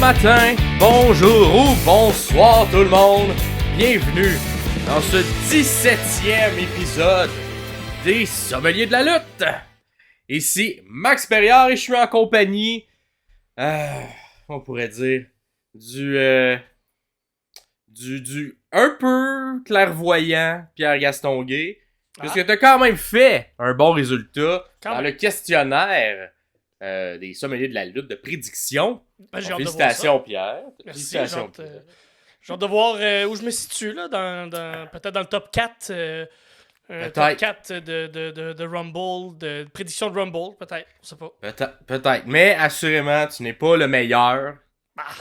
matin, bonjour ou bonsoir tout le monde. Bienvenue dans ce 17e épisode des Sommeliers de la lutte. Ici Max Perriard et je suis en compagnie, on pourrait dire, du un peu clairvoyant Pierre Gastonguay. Parce que t'as quand même fait un bon résultat dans le questionnaire des sommeliers de la lutte de prédiction. Ben, Félicitations, Pierre. Merci, Félicitations, j'ai Pierre. hâte de voir où je me situe, là, peut-être dans le top 4. Top 4 de Rumble, de prédiction de Rumble, peut-être. Je sais pas. Peut-être. Mais assurément, tu n'es pas le meilleur.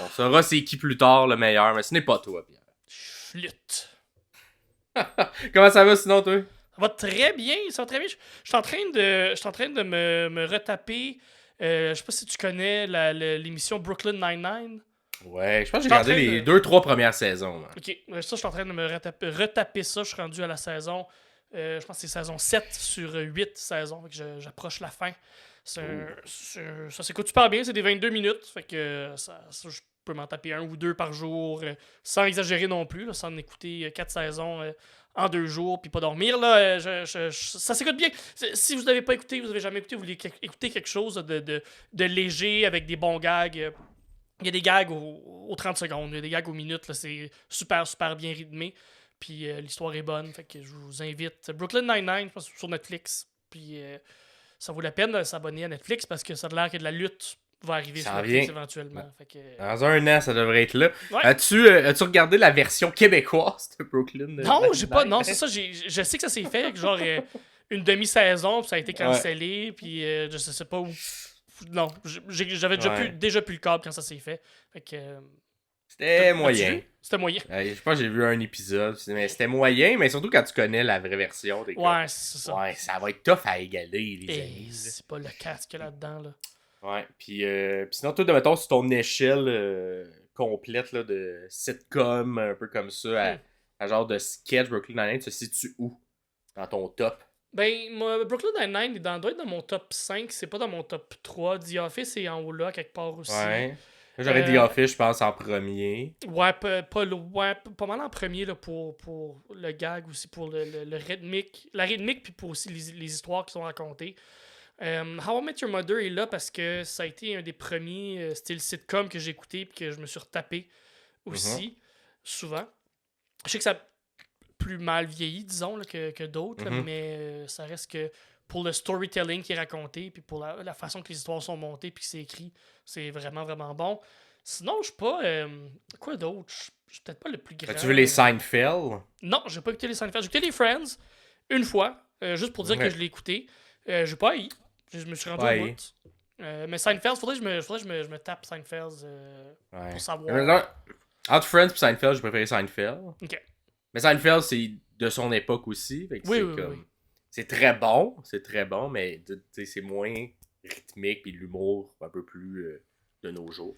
On saura c'est qui plus tard le meilleur, mais ce n'est pas toi, Pierre. Flûte. Comment ça va sinon, toi? Ça va très bien, ça va très bien. Je suis en train de me retaper. Je sais pas si tu connais l'émission Brooklyn Nine-Nine. Ouais, je pense que j'ai regardé les 2-3 premières saisons. Man. Ok, ça, je suis en train de me retaper ça. Je suis rendu à la saison, je pense que c'est saison 7 sur 8 saisons. Fait que j'approche la fin. Ça s'écoute super bien, c'est des 22 minutes. Fait que ça, je peux m'en taper un ou deux par jour, sans exagérer non plus, là, sans en écouter 4 saisons en 2 jours, puis pas dormir. Là, ça s'écoute bien. Si vous n'avez pas écouté, vous n'avez jamais écouté, vous voulez écouter quelque chose de léger, avec des bons gags. Il y a des gags aux 30 secondes, il y a des gags aux minutes, là, c'est super, super bien rythmé. Puis l'histoire est bonne, fait que je vous invite. Brooklyn Nine-Nine, je pense, sur Netflix. Puis ça vaut la peine de s'abonner à Netflix parce que ça a l'air que de la lutte va arriver sur Netflix éventuellement. Fait que, dans un an, ça devrait être là. Ouais. As-tu regardé la version québécoise de Brooklyn? Non, j'ai pas. Non, c'est ça. Je sais que ça s'est fait, genre une demi-saison, puis ça a été cancellé, puis je sais pas où. Non, j'avais déjà plus le câble quand ça s'est fait. Fait que. C'était moyen. C'était moyen. Je pense que j'ai vu un épisode, mais c'était moyen, mais surtout quand tu connais la vraie version. Ouais, c'est ça. Ouais, ça va être tough à égaler, les amis. C'est pas le casque là-dedans, là. Ouais, puis sinon, toi, mettons, sur ton échelle complète là, de sitcom, un peu comme ça, à genre de sketch, Brooklyn Nine-Nine, tu te situes où dans ton top? Ben, moi, Brooklyn Nine-Nine doit être dans mon top 5, c'est pas dans mon top 3. The Office est en haut là, quelque part aussi. Ouais. J'aurais The Office, je pense, en premier. Ouais, pas mal en premier là, pour le gag aussi, pour le rythmique. La rythmique, puis pour aussi les histoires qui sont racontées. How I Met Your Mother est là parce que ça a été un des premiers styles sitcom que j'ai écouté et que je me suis retapé aussi, souvent. Je sais que ça a plus mal vieilli, disons, là, que d'autres, là, mais ça reste que pour le storytelling qui est raconté puis pour la façon que les histoires sont montées puis que c'est écrit, c'est vraiment, vraiment bon. Sinon, je suis pas... quoi d'autre? Je suis peut-être pas le plus grand. Tu veux les Seinfeld? Non, j'ai pas écouté les Seinfeld. J'ai écouté les Friends une fois, juste pour dire que je l'ai écouté. J'ai pas haï. Je me suis rendu au bout. Mais Seinfeld, faudrait que je me tape Seinfeld pour savoir. Entre Friends et Seinfeld, j'ai préféré Seinfeld. Ok. Mais Seinfeld, c'est de son époque aussi. Fait que oui. C'est très bon, mais c'est moins rythmique et l'humour un peu plus de nos jours.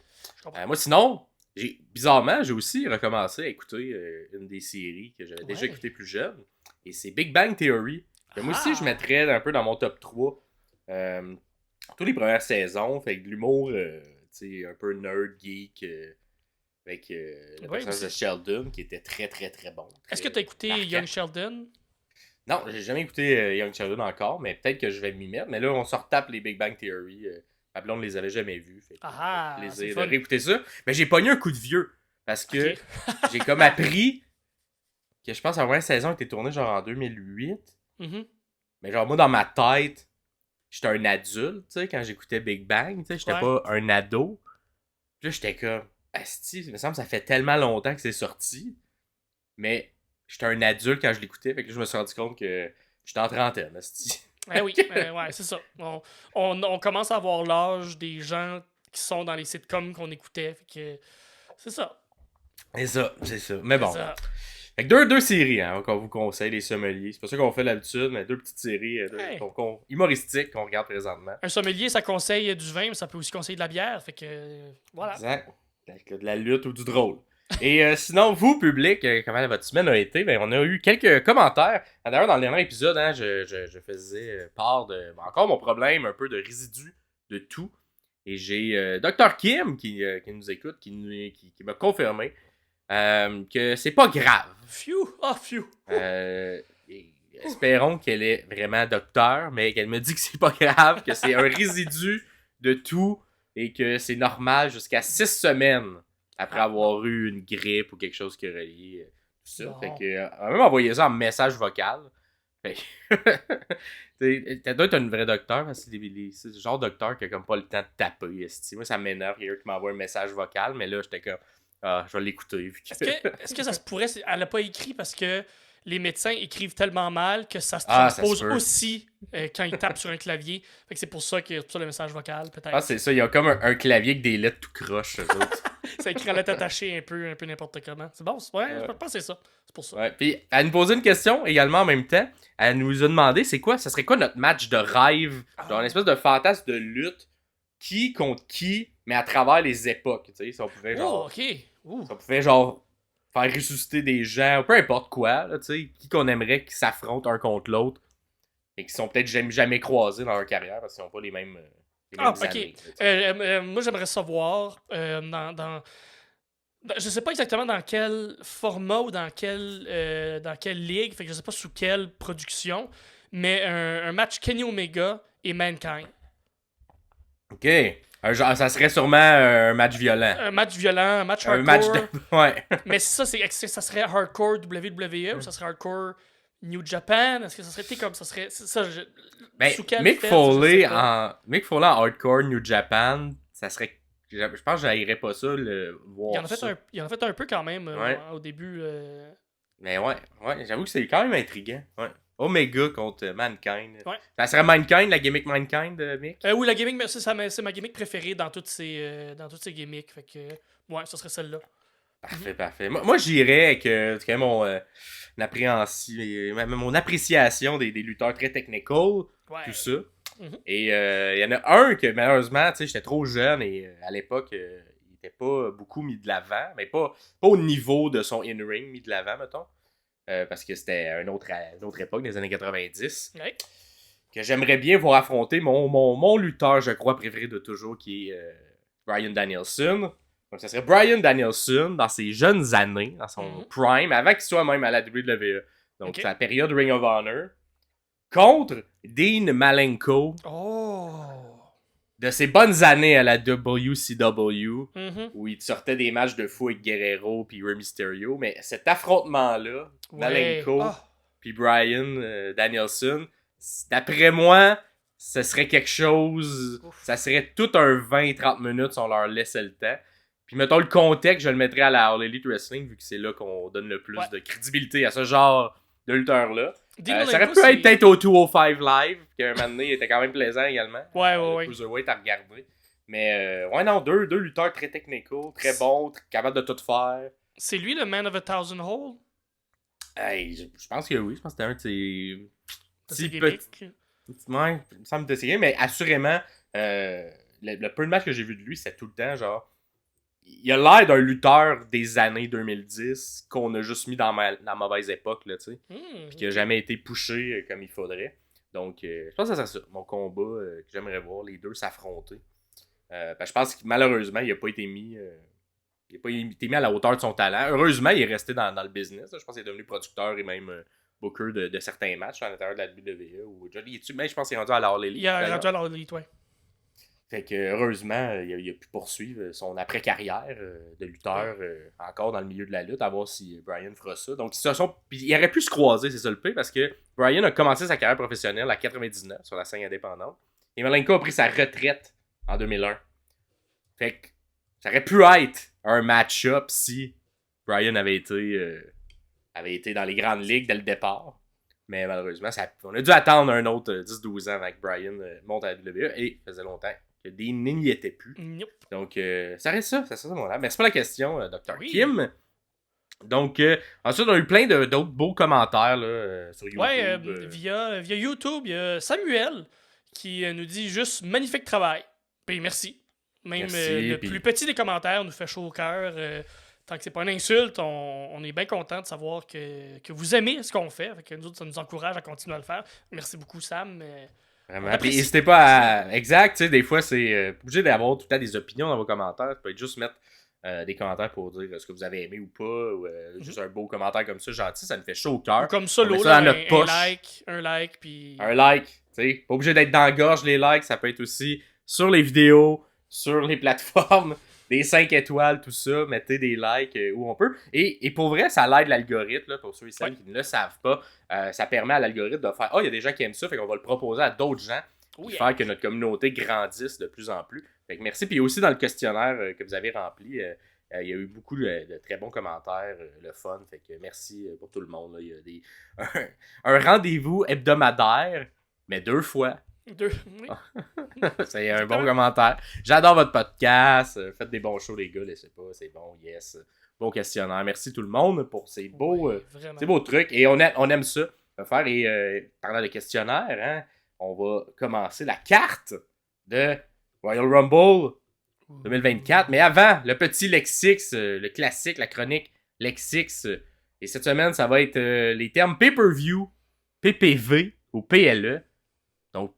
Moi, sinon, bizarrement, j'ai aussi recommencé à écouter une des séries que j'avais déjà écouté plus jeune. Et c'est Big Bang Theory. Moi aussi, je mettrais un peu dans mon top 3. Toutes les premières saisons, fait que de l'humour, un peu nerd, geek, avec le personnage de Sheldon qui était très très très bon. Est-ce que tu as écouté Young Sheldon? Non, j'ai jamais écouté Young Sheldon encore, mais peut-être que je vais m'y mettre. Mais là, on se retape les Big Bang Theory. Ma blonde ne les avait jamais vus. Fait que plaisir de réécouter ça. Mais j'ai pogné un coup de vieux. Parce que j'ai comme appris que je pense que la première saison était tournée genre en 2008. Mais genre moi, dans ma tête, j'étais un adulte, tu sais, quand j'écoutais Big Bang. Tu sais, j'étais pas un ado. Puis là, j'étais comme... Asti, il me semble que ça fait tellement longtemps que c'est sorti. Mais j'étais un adulte quand je l'écoutais. Fait que là, je me suis rendu compte que j'étais en trentaine, asti. Oui, ouais, c'est ça. On commence à avoir l'âge des gens qui sont dans les sitcoms qu'on écoutait. Fait que c'est ça. C'est ça. Mais bon. Fait que deux séries qu'on vous conseille, les sommeliers. C'est pas ça qu'on fait d'habitude, mais 2 petites séries humoristiques qu'on regarde présentement. Un sommelier, ça conseille du vin, mais ça peut aussi conseiller de la bière. Fait que voilà. Exact. De la lutte ou du drôle. Et sinon, vous, public, comment votre semaine a été? Ben, on a eu quelques commentaires. D'ailleurs, dans le dernier épisode, je faisais part de encore mon problème, un peu de résidus de tout. Et j'ai Dr. Kim qui nous écoute, qui m'a confirmé que c'est pas grave. Phew! Ah, phew! Espérons qu'elle est vraiment docteur, mais qu'elle me dit que c'est pas grave, que c'est un résidu de tout et que c'est normal jusqu'à 6 semaines après avoir eu une grippe ou quelque chose qui relie tout ça. Bon. Fait que, elle m'a même envoyé ça en message vocal. Fait que, t'as doit être un vrai docteur, parce que c'est le genre de docteur qui a comme pas le temps de taper. Moi, ça m'énerve, quelqu'un qui m'envoie un message vocal, mais là, j'étais comme, je vais l'écouter. Est-ce que ça se pourrait, elle a pas écrit parce que les médecins écrivent tellement mal que ça se transpose aussi quand ils tapent sur un clavier. Fait que c'est pour ça qu'il y a le message vocal, peut-être. Ah, c'est ça, il y a comme un clavier avec des lettres tout croche, eux autres. Ça écrit à lettre attachée un peu n'importe comment. C'est bon, je pense que c'est ça. C'est pour ça. Ouais, puis elle nous posait une question également en même temps. Elle nous a demandé ça serait quoi notre match de rêve, genre une espèce de fantasme de lutte, qui contre qui, mais à travers les époques, tu sais, si on pouvait genre... OK. Si on pouvait genre faire ressusciter des gens, peu importe quoi, là, tu sais, qui qu'on aimerait qu'ils s'affrontent un contre l'autre et qui sont peut-être jamais croisés dans leur carrière parce qu'ils n'ont pas les mêmes années. Moi, j'aimerais savoir je sais pas exactement dans quel format ou dans quelle ligue, fait que je sais pas sous quelle production, mais un match Kenny Omega et Mankind. OK. Ça serait sûrement un match violent. Un match violent, un match hardcore. Ouais. Mais ça serait hardcore WWE ou ça serait hardcore New Japan? Est-ce que ça serait comme ça serait sous quel Mick Foley en hardcore New Japan, ça serait... Je pense que j'haïrais pas ça le voir. Il en a fait un peu quand même au début. Mais ouais, j'avoue que c'est quand même intriguant. Ouais. Omega contre Mankind. Ouais. Ça serait Mankind, la gimmick Mankind, Mick? Oui, la gimmick, c'est ma gimmick préférée dans toutes ces gimmicks. Fait que, ouais, ça serait celle-là. Parfait. Moi j'irais avec mon appréciation des lutteurs très technical, tout ça. Mm-hmm. Et il y en a un que malheureusement, tu sais, j'étais trop jeune et à l'époque, il était pas beaucoup mis de l'avant, mais pas au niveau de son in-ring mis de l'avant, mettons. Parce que c'était une autre époque, des années 90. Ouais. Que j'aimerais bien voir affronter mon lutteur, je crois, préféré de toujours, qui est Bryan Danielson. Donc, ça serait Bryan Danielson dans ses jeunes années, dans son prime, avant qu'il soit même à la WWE. Donc, sa période Ring of Honor. Contre Dean Malenko. De ses bonnes années à la WCW, où il sortait des matchs de fou avec Guerrero puis Rey Mysterio. Mais cet affrontement-là, Malenko puis Bryan Danielson, d'après moi, ce serait quelque chose... Ça serait tout un 20-30 minutes si on leur laissait le temps. Puis mettons le contexte, je le mettrais à la All Elite Wrestling, vu que c'est là qu'on donne le plus de crédibilité à ce genre de lutteur-là. Ça aurait pu être peut-être au 205 Live, qu'un moment donné, il était quand même plaisant également. Ouais. Cruiserweight à regarder. Mais, deux lutteurs très technical, très bons, capables de tout faire. C'est lui le Man of a Thousand Hole? Hey, je pense que oui, je pense que c'était un de ses... Ouais, il me semble de ses mais assurément, le peu de matchs que j'ai vu de lui, c'est tout le temps genre... Il a l'air d'un lutteur des années 2010 qu'on a juste mis dans la mauvaise époque, là, tu sais. Puis qui a jamais été poussé comme il faudrait. Donc, je pense que ça serait ça, mon combat que j'aimerais voir les deux s'affronter. Je pense que malheureusement, il n'a pas été mis... il n'a pas été mis à la hauteur de son talent. Heureusement, il est resté dans le business. Là. Je pense qu'il est devenu producteur et même booker de certains matchs à l'intérieur de la WWE. Mais je pense qu'il est rendu à l'All Elite. Il est rendu à l'All Elite, ouais. Fait que heureusement, il a pu poursuivre son après-carrière de lutteur encore dans le milieu de la lutte, à voir si Bryan fera ça. Donc, il aurait pu se croiser, c'est ça le pire, parce que Bryan a commencé sa carrière professionnelle à 99 sur la scène indépendante. Et Malenko a pris sa retraite en 2001. Fait que ça aurait pu être un match-up si Bryan avait été dans les grandes ligues dès le départ. Mais malheureusement, on a dû attendre un autre 10-12 ans avant que Bryan monte à la WWE. Et ça faisait longtemps que Dean n'y était plus. Nope. Donc, ça reste ça. C'est ça mon âme. Mais c'est pas la question, Dr. Kim. Donc, ensuite, on a eu plein d'autres beaux commentaires là, sur YouTube. Ouais, via YouTube, il y a Samuel qui nous dit juste magnifique travail. Puis merci. Même le plus petit des commentaires nous fait chaud au cœur. Tant que c'est pas une insulte, on est bien content de savoir que vous aimez ce qu'on fait. Fait que nous autres, ça nous encourage à continuer à le faire. Merci beaucoup, Sam. Vraiment. Puis n'hésitez pas à... Exact, tu sais, des fois, c'est obligé d'avoir tout le temps des opinions dans vos commentaires. Tu peux juste mettre des commentaires pour dire ce que vous avez aimé ou pas, ou juste un beau commentaire comme ça, gentil, ça nous fait chaud au cœur. Comme ça, là, un like, puis... Un like, tu sais. Pas obligé d'être dans la gorge, les likes, ça peut être aussi sur les vidéos, sur les plateformes, des 5 étoiles, tout ça, mettez des likes où on peut. Et pour vrai, ça l'aide l'algorithme, là, pour ceux et celles qui ne le savent pas. Ça permet à l'algorithme de faire « Ah, il y a des gens qui aiment ça, fait qu'on va le proposer à d'autres gens. » Faire que notre communauté grandisse de plus en plus. Fait que merci. Puis aussi dans le questionnaire que vous avez rempli, il y a eu beaucoup de très bons commentaires, le fun. Fait que merci pour tout le monde. Là. Il y a un rendez-vous hebdomadaire, mais 2 fois. Oui. C'est un bon commentaire. J'adore votre podcast. Faites des bons shows, les gars. Laissez pas. C'est bon, yes. Bon questionnaire. Merci tout le monde pour ces beaux, trucs. Et on aime ça. On va faire, et parlant de questionnaire, hein, on va commencer la carte de Royal Rumble 2024. Mais avant, le petit Lexix, le classique, la chronique Lexix. Et cette semaine, ça va être les termes pay-per-view, PPV ou PLE. Donc,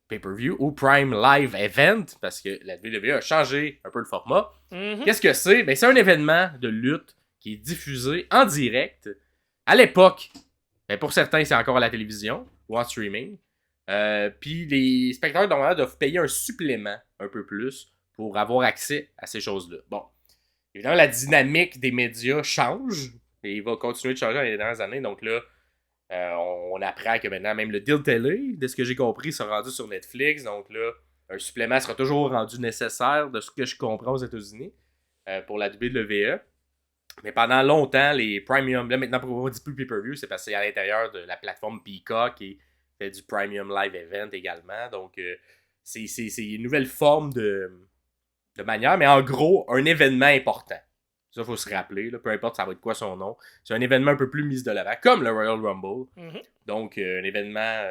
pay-per-view ou Prime Live Event, parce que la WWE a changé un peu le format. Qu'est-ce que c'est? Ben, c'est un événement de lutte qui est diffusé en direct. À l'époque, ben, pour certains, c'est encore à la télévision ou en streaming. Puis les spectateurs normalement doivent payer un supplément un peu plus pour avoir accès à ces choses-là. Bon, évidemment, la dynamique des médias change et il va continuer de changer dans les dernières années. Donc là, on apprend que maintenant, même le deal télé, de ce que j'ai compris, sera rendu sur Netflix. Donc là, un supplément sera toujours rendu nécessaire, de ce que je comprends aux États-Unis, pour la WWE. Mais pendant longtemps, les Premium, là maintenant, pour on dit plus pay-per-view, c'est parce que c'est à l'intérieur de la plateforme Peacock et fait du Premium Live Event également. Donc, c'est une nouvelle forme de manière, mais en gros, un événement important. Ça, il faut se rappeler, là, peu importe ça va être quoi son nom. C'est un événement un peu plus mis de l'avant, comme le Royal Rumble. Donc, un événement,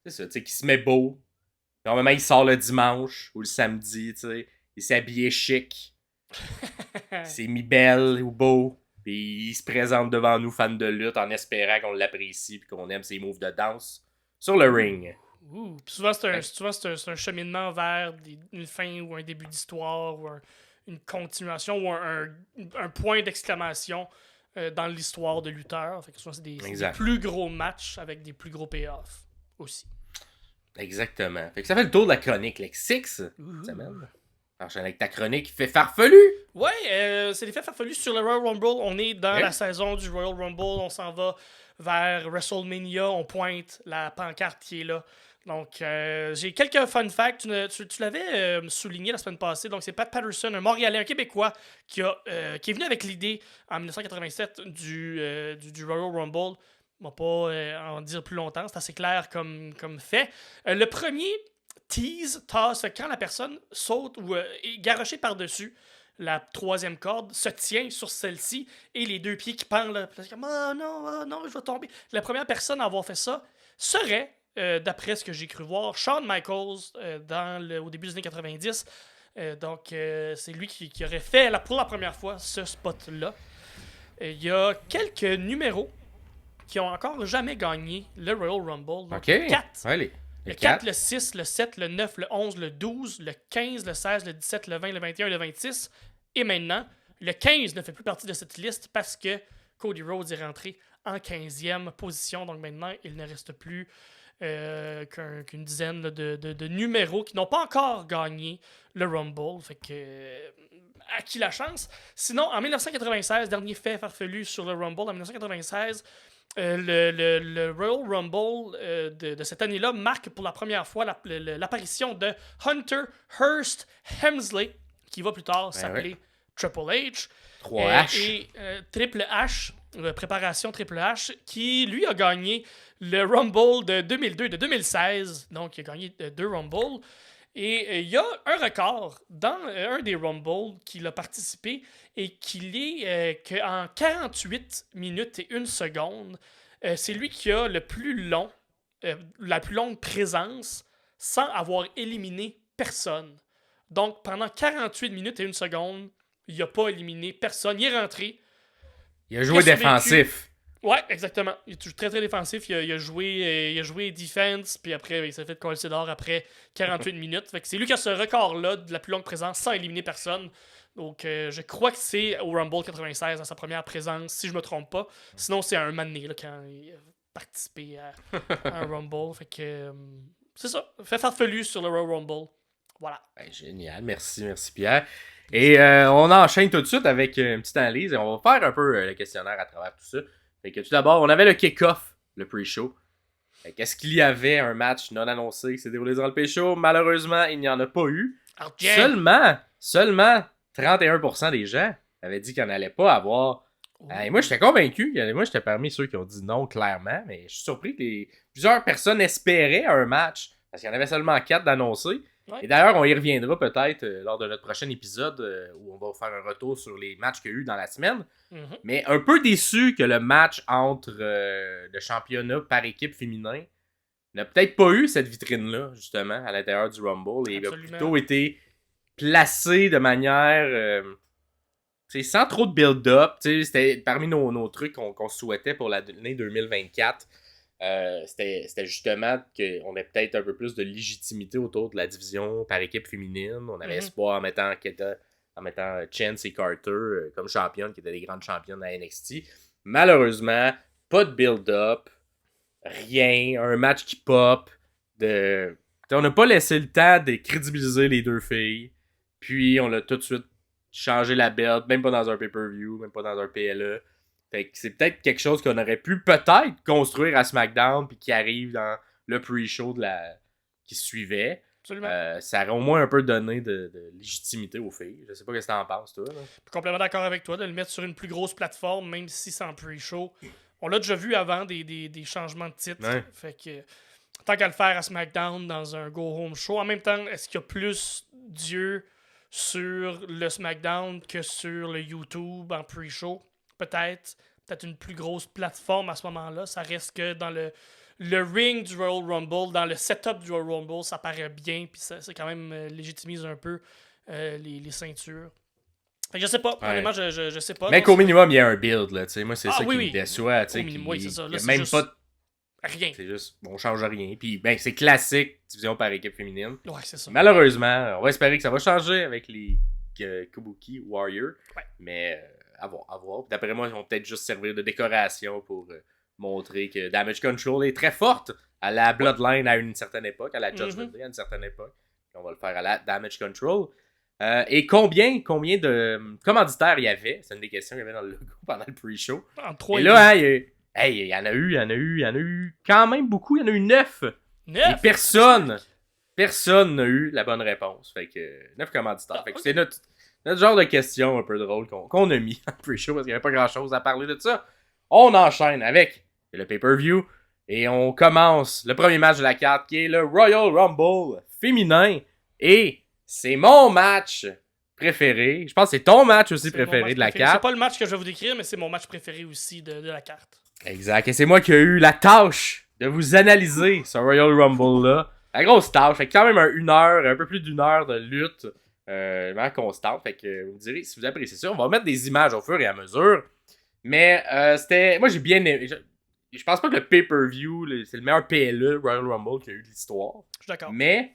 c'est ça, tu sais, qui se met beau. Normalement, il sort le dimanche ou le samedi, tu sais. Il s'est habillé chic. Il s'est mis belle ou beau. Puis il se présente devant nous, fans de lutte, en espérant qu'on l'apprécie et qu'on aime ses moves de danse sur le ring. Puis souvent, c'est un cheminement vers une fin ou un début d'histoire ou une continuation ou un point d'exclamation dans l'histoire de lutteur. Fait que souvent, c'est des plus gros matchs avec des plus gros payoffs aussi. Exactement. Fait que ça fait le tour de la chronique Lexix. Enchaîne avec ta chronique fait farfelu. Ouais, c'est l'effet farfelu sur le Royal Rumble. On est dans la saison du Royal Rumble. On s'en va vers WrestleMania. On pointe la pancarte qui est là. Donc, j'ai quelques fun facts. Tu l'avais souligné la semaine passée. Donc, c'est Pat Patterson, un Montréalais, un Québécois, qui est venu avec l'idée en 1987 du Royal Rumble. On va pas en dire plus longtemps. C'est assez clair comme fait. Le premier tease, toss, quand la personne saute ou est garochée par-dessus la troisième corde, se tient sur celle-ci et les deux pieds qui pendent. Comme, oh non, je vais tomber. La première personne à avoir fait ça serait, d'après ce que j'ai cru voir, Shawn Michaels au début des années 90. Donc, c'est lui qui aurait fait pour la première fois ce spot-là. Il y a quelques numéros qui ont encore jamais gagné le Royal Rumble. Donc, 4. Allez. Le 4, le 6, le 7, le 9, le 11, le 12, le 15, le 16, le 17, le 20, le 21, le 26. Et maintenant, le 15 ne fait plus partie de cette liste parce que Cody Rhodes est rentré en 15e position. Donc maintenant, il ne reste plus qu'une dizaine de numéros qui n'ont pas encore gagné le Rumble. Fait que... à qui la chance? Sinon, en 1996, dernier fait farfelu sur le Rumble, en 1996... le Royal Rumble de cette année-là marque pour la première fois l'apparition de Hunter Hearst Helmsley, qui va plus tard s'appeler Triple H. 3H. Et Triple H, préparation Triple H, qui lui a gagné le Rumble de 2002 et de 2016. Donc, il a gagné 2 Rumbles. Et il y a un record dans un des Rumbles qu'il a participé et qu'il est qu'en 48 minutes et 1 seconde, c'est lui qui a la plus longue présence sans avoir éliminé personne. Donc, pendant 48 minutes et 1 seconde, il n'a pas éliminé personne. Il est rentré. Il a joué défensif. Ouais, exactement. Il est très très défensif. Il a joué defense, puis après, il s'est fait coller d'or après 48 minutes. Fait que c'est lui qui a ce record-là de la plus longue présence sans éliminer personne. Donc, je crois que c'est au Rumble 96 à sa première présence, si je me trompe pas. Sinon, c'est un moment donné, là, quand il a participé à un Rumble. Fait que c'est ça. Fait farfelu sur le Royal Rumble. Voilà. Ben, génial. Merci Pierre. Et on enchaîne tout de suite avec une petite analyse et on va faire un peu le questionnaire à travers tout ça. Fait que tout d'abord, on avait le kick-off, le pre-show. Est-ce qu'il y avait un match non annoncé qui s'est déroulé durant le pre-show? Malheureusement, il n'y en a pas eu. Seulement 31% des gens avaient dit qu'il n'y en allait pas avoir. Et moi, j'étais convaincu. Moi, j'étais parmi ceux qui ont dit non, clairement. Mais je suis surpris que plusieurs personnes espéraient un match. Parce qu'il y en avait seulement 4 d'annoncés. Ouais. Et d'ailleurs, on y reviendra peut-être lors de notre prochain épisode où on va faire un retour sur les matchs qu'il y a eu dans la semaine. Mm-hmm. Mais un peu déçu que le match entre le championnat par équipe féminin n'a peut-être pas eu cette vitrine-là, justement, à l'intérieur du Rumble. Et il a plutôt été placé de manière sans trop de build-up. C'était parmi nos trucs qu'on souhaitait pour l'année 2024. C'était justement qu'on ait peut-être un peu plus de légitimité autour de la division par équipe féminine. On avait espoir en mettant Chance et Carter comme championnes, qui étaient des grandes championnes à NXT. Malheureusement, pas de build-up, rien, un match qui pop. On n'a pas laissé le temps de crédibiliser les deux filles. Puis on a tout de suite changé la belt, même pas dans un pay-per-view, même pas dans un PLE. Fait que c'est peut-être quelque chose qu'on aurait pu peut-être construire à SmackDown puis qui arrive dans le pre-show qui suivait. Ça aurait au moins un peu donné de légitimité aux filles. Je sais pas ce que t'en penses, toi. Là. Je suis complètement d'accord avec toi de le mettre sur une plus grosse plateforme, même si c'est en pre-show. On l'a déjà vu avant des changements de titre. Ouais. Fait que tant qu'à le faire à SmackDown dans un go-home show, en même temps, est-ce qu'il y a plus d'yeux sur le SmackDown que sur le YouTube en pre-show? Peut-être une plus grosse plateforme à ce moment-là. Ça reste que dans le ring du Royal Rumble, dans le setup du Royal Rumble, ça paraît bien, puis ça quand même légitimise un peu les ceintures. Fait que je sais pas, honnêtement, je sais pas. Mais qu'au minimum, il y a un build, là, tu sais. Moi, c'est ça qui me déçoit, tu sais. Oui, c'est ça. Là, c'est même juste pas... Rien. C'est juste, on change rien. Puis, ben, c'est classique, division par équipe féminine. Ouais, c'est ça. Malheureusement, on va espérer que ça va changer avec les Kabuki Warriors. Ouais. Mais... À voir. D'après moi, ils vont peut-être juste servir de décoration pour montrer que Damage Control est très forte à la Bloodline à une certaine époque, à la Judgment Day à une certaine époque. Puis on va le faire à la Damage Control. Et combien de commanditaires il y avait? C'est une des questions qu'il y avait dans le logo pendant le pre-show. Et là, il y en a eu quand même beaucoup. Il y en a eu 9. Et personne n'a eu la bonne réponse. Fait que 9 commanditaires. Fait que c'est notre genre de question un peu drôle qu'on a mis en pre-show parce qu'il n'y avait pas grand-chose à parler de ça. On enchaîne avec le pay-per-view et on commence le premier match de la carte qui est le Royal Rumble féminin. Et c'est mon match préféré. Je pense que c'est ton match aussi préféré de la carte. C'est pas le match que je vais vous décrire, mais c'est mon match préféré aussi de la carte. Exact. Et c'est moi qui ai eu la tâche de vous analyser ce Royal Rumble-là. La grosse tâche. Fait quand même un peu plus d'une heure de lutte. Vraiment constante. Fait que vous me direz si vous appréciez ça. On va mettre des images au fur et à mesure. Mais c'était. Moi j'ai bien aimé. Je pense pas que le pay-per-view, c'est le meilleur PLE Royal Rumble qu'il y a eu de l'histoire. Je suis d'accord. Mais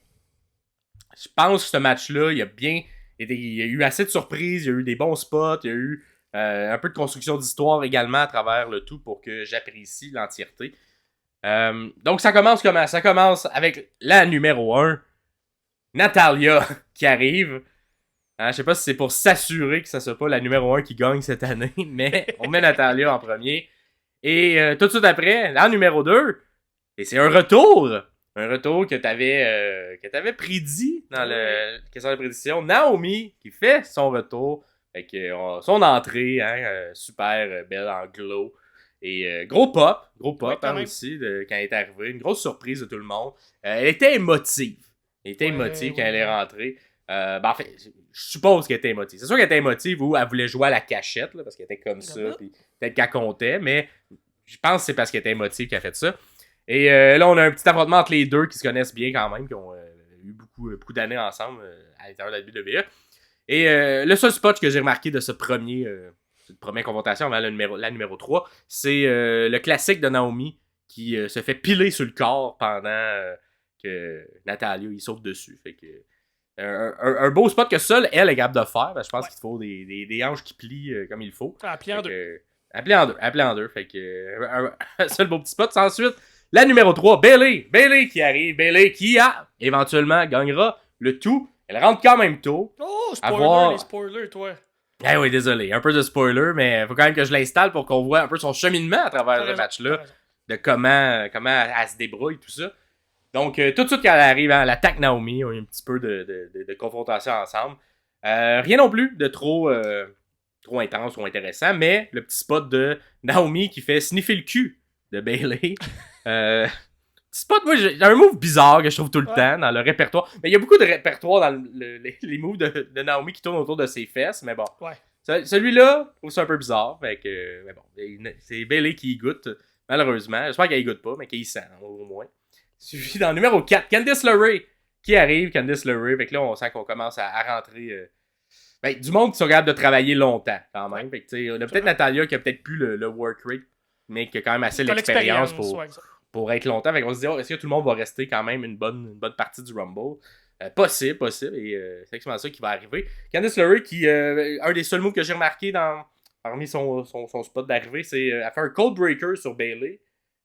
je pense que ce match-là, il y a eu assez de surprises, il y a eu des bons spots, il y a eu un peu de construction d'histoire également à travers le tout pour que j'apprécie l'entièreté. Donc ça commence comment? Ça commence avec la numéro 1. Natalia qui arrive. Je sais pas si c'est pour s'assurer que ça soit pas la numéro 1 qui gagne cette année, mais on met Natalia en premier. Et tout de suite après, la numéro 2. Et c'est un retour. Un retour que t'avais prédit dans le question de prédiction. Naomi qui fait son retour. Fait que son entrée, super belle en glow. Et gros pop aussi quand elle est arrivée. Une grosse surprise de tout le monde. Elle était émotive. Elle était émotive quand elle est rentrée. En fait, je suppose qu'elle était émotive. C'est sûr qu'elle était émotive ou elle voulait jouer à la cachette, là, parce qu'elle était comme ça, puis peut-être qu'elle comptait, mais je pense que c'est parce qu'elle était émotive qu'elle a fait ça. Et là, on a un petit affrontement entre les deux qui se connaissent bien quand même, qui ont eu beaucoup d'années ensemble à l'intérieur de la WWE. Et le seul spot que j'ai remarqué de ce premier première confrontation avant la numéro 3, c'est le classique de Naomi qui se fait piler sur le corps pendant que Natalya il saute dessus. Fait que un beau spot que seule elle est capable de faire. Je pense qu'il faut des hanches qui plient comme il faut. Elle plie en deux. Elle plie en deux. Fait que un seul beau petit spot. Ensuite, la numéro 3, Bayley qui arrive. Bayley qui éventuellement gagnera le tout. Elle rentre quand même tôt. Oh, spoiler, les spoilers, toi. Eh oui, désolé. Un peu de spoiler, mais il faut quand même que je l'installe pour qu'on voit un peu son cheminement à travers ce match-là. De comment elle se débrouille, tout ça. Donc, tout de suite quand elle arrive, elle attaque Naomi. On a eu un petit peu de confrontation ensemble. Rien non plus de trop intense ou intéressant, mais le petit spot de Naomi qui fait sniffer le cul de Bayley. Petit spot, moi, j'ai un move bizarre que je trouve tout le temps dans le répertoire. Mais il y a beaucoup de répertoire dans les moves de Naomi qui tournent autour de ses fesses, mais bon. Ouais. Celui-là, je trouve ça un peu bizarre. Fait que, mais bon, c'est Bayley qui y goûte, malheureusement. J'espère qu'elle y goûte pas, mais qu'elle y sent, au moins. Suivi dans le numéro 4, Candice LeRae qui arrive. Candice LeRae, fait que là, on sent qu'on commence à rentrer... du monde qui sont capables de travailler longtemps, quand même. Fait que, on a peut-être Natalya qui a peut-être plus le work rate, mais qui a quand même assez l'expérience pour être longtemps. Fait qu'on se dit, est-ce que tout le monde va rester quand même une bonne partie du Rumble? Possible. Et c'est exactement ça qui va arriver. Candice LeRae, qui un des seuls moves que j'ai remarqué parmi son spot d'arrivée, c'est elle fait un cold breaker sur Bayley.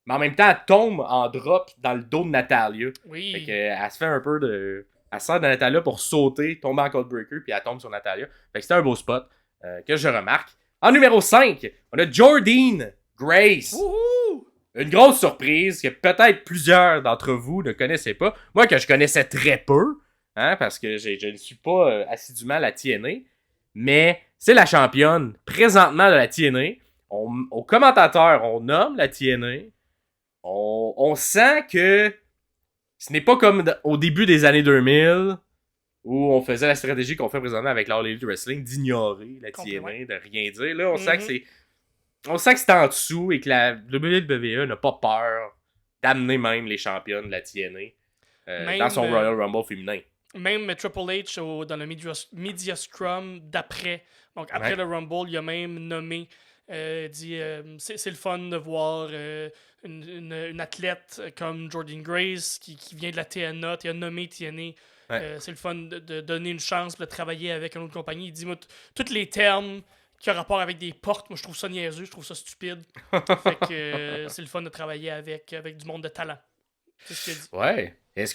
Mais en même temps, elle tombe en drop dans le dos de Natalya. Oui. Fait elle se fait un peu de... Elle sort de Natalya pour sauter, tomber en cold breaker, puis elle tombe sur Natalya. Fait que c'était un beau spot que je remarque. En numéro 5, on a Jordynne Grace. Wouhou! Une grosse surprise que peut-être plusieurs d'entre vous ne connaissaient pas. Moi, que je connaissais très peu, parce que je ne suis pas assidûment à la TNA. Mais c'est la championne présentement de la TNA. Au commentateur, on nomme la TNA. On sent que ce n'est pas comme au début des années 2000 où on faisait la stratégie qu'on fait présentement avec l'All Elite Wrestling d'ignorer la TNA, de rien dire. Là, on sent que c'est en dessous et que la WWE n'a pas peur d'amener même les championnes de la TNA dans son Royal Rumble féminin. Même Triple H dans le Media Scrum d'après. Donc après le Rumble, il a même nommé dit c'est le fun de voir une athlète comme Jordynne Grace qui vient de la TNA, tu as nommé TNA. C'est le fun de donner une chance de travailler avec une autre compagnie. Il dit moi, tous les termes qui ont rapport avec des portes, moi je trouve ça niaiseux, je trouve ça stupide. Fait que c'est le fun de travailler avec du monde de talent. C'est ce qu'il a dit. Ouais. Est-ce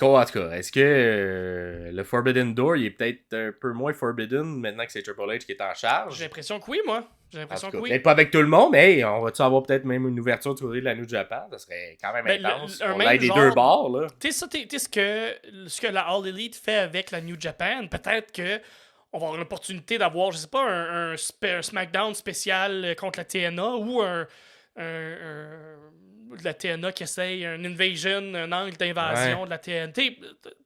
que le Forbidden Door il est peut-être un peu moins forbidden maintenant que c'est Triple H qui est en charge? J'ai l'impression que oui, moi. J'ai l'impression que oui. Peut-être pas avec tout le monde, mais hey, on va-tu avoir peut-être même une ouverture du côté de la New Japan? Ça serait quand même intense. On a des deux bords, là. Tu sais, ce que la All Elite fait avec la New Japan, peut-être que on va avoir l'opportunité d'avoir, je sais pas, un SmackDown spécial contre la TNA ou de la TNA qui essaye un invasion, un angle d'invasion de la TNT.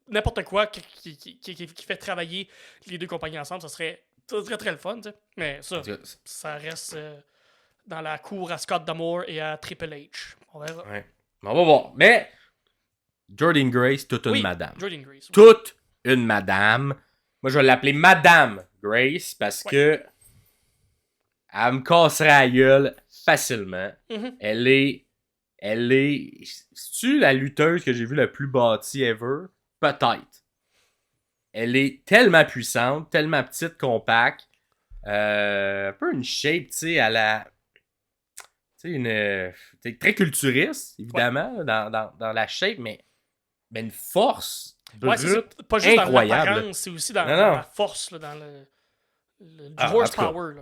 N'importe quoi qui fait travailler les deux compagnies ensemble, ça serait très le fun, tu sais. Mais ça reste dans la cour à Scott D'Amore et à Triple H. On verra. Ouais. On va voir. Mais Jordynne Grace, toute une madame. Jordynne Grace. Toute une madame. Moi, je vais l'appeler Madame Grace parce que elle me casserait la gueule facilement. Mm-hmm. Elle est... C'est-tu la lutteuse que j'ai vue la plus bâtie ever? Peut-être. Elle est tellement puissante, tellement petite, compacte. Un peu une shape, tu sais, à la... Tu sais, très culturiste, évidemment, dans la shape, mais une force brute, c'est pas juste incroyable. Dans l'apparence, c'est aussi dans la force, là, dans le horsepower.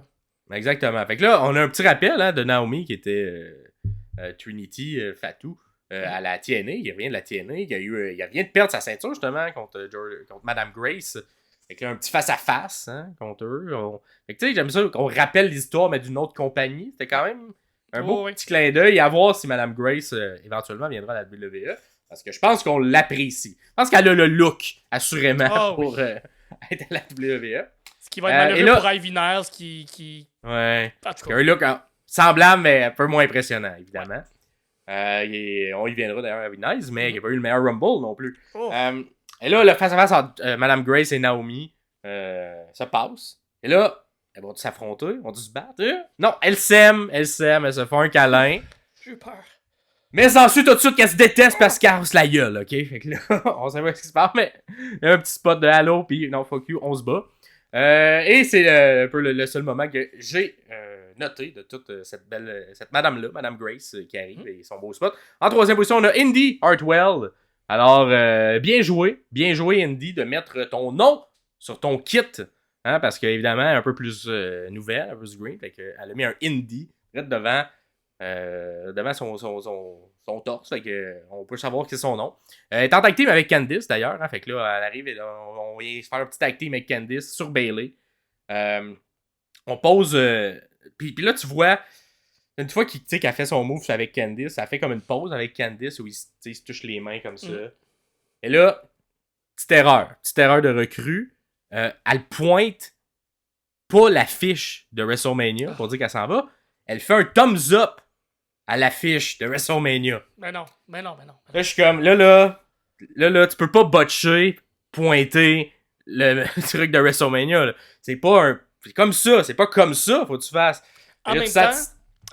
Exactement. Fait que là, on a un petit rappel de Naomi qui était Trinity Fatou à la TNA. Il revient de la TNA. Il vient de perdre sa ceinture, justement, contre Madame Grace. Fait que là, un petit face-à-face contre eux. Fait que tu sais, j'aime ça qu'on rappelle l'histoire, mais d'une autre compagnie. C'était quand même un beau petit clin d'œil à voir si Madame Grace éventuellement viendra à la WWE. Parce que je pense qu'on l'apprécie. Je pense qu'elle a le look, assurément, pour être à la WWE. Ce qui va être malheureux pour Ivy Niles qui... Ouais. Qui a un look semblable, mais un peu moins impressionnant, évidemment. On y viendra d'ailleurs à Ivy Niles, mais il n'y a pas eu le meilleur Rumble non plus. Et là, le face-à-face entre Madame Grace et Naomi, ça passe. Et là, elles vont s'affronter? Vont se battre? Non, elles s'aiment, elles se font un câlin. J'ai eu peur. Mais ensuite, tout de suite, qu'elles se détestent parce qu'elles cassent la gueule, ok? Fait que là, on sait pas ce qui se passe, mais il y a un petit spot de Halo, puis non, fuck you, on se bat. Et c'est un peu le seul moment que j'ai noté de toute cette madame-là, Madame Grace, qui arrive, et son beau spot. En troisième position, on a Indy Hartwell. Alors, bien joué, Indy, de mettre ton nom sur ton kit, hein, parce qu'évidemment, un peu plus nouvelle, un peu plus green, fait qu'elle a mis un Indy direct devant son torse, fait que on peut savoir que c'est son nom. Elle est en tag team avec Candice d'ailleurs, hein, fait que là, elle arrive et là, on vient se faire un petit tag team avec Candice sur Bayley. On pose. Puis là, tu vois, une fois qu'elle fait son move avec Candice, elle fait comme une pause avec Candice où il se touche les mains comme ça. Et là, petite erreur de recrue. Elle pointe pas l'affiche de WrestleMania pour dire qu'elle s'en va. Elle fait un thumbs up à l'affiche de WrestleMania. Mais non. Là, je suis comme, là, tu peux pas botcher, pointer le truc de WrestleMania. Là. C'est pas c'est comme ça, c'est pas comme ça, faut que tu fasses. En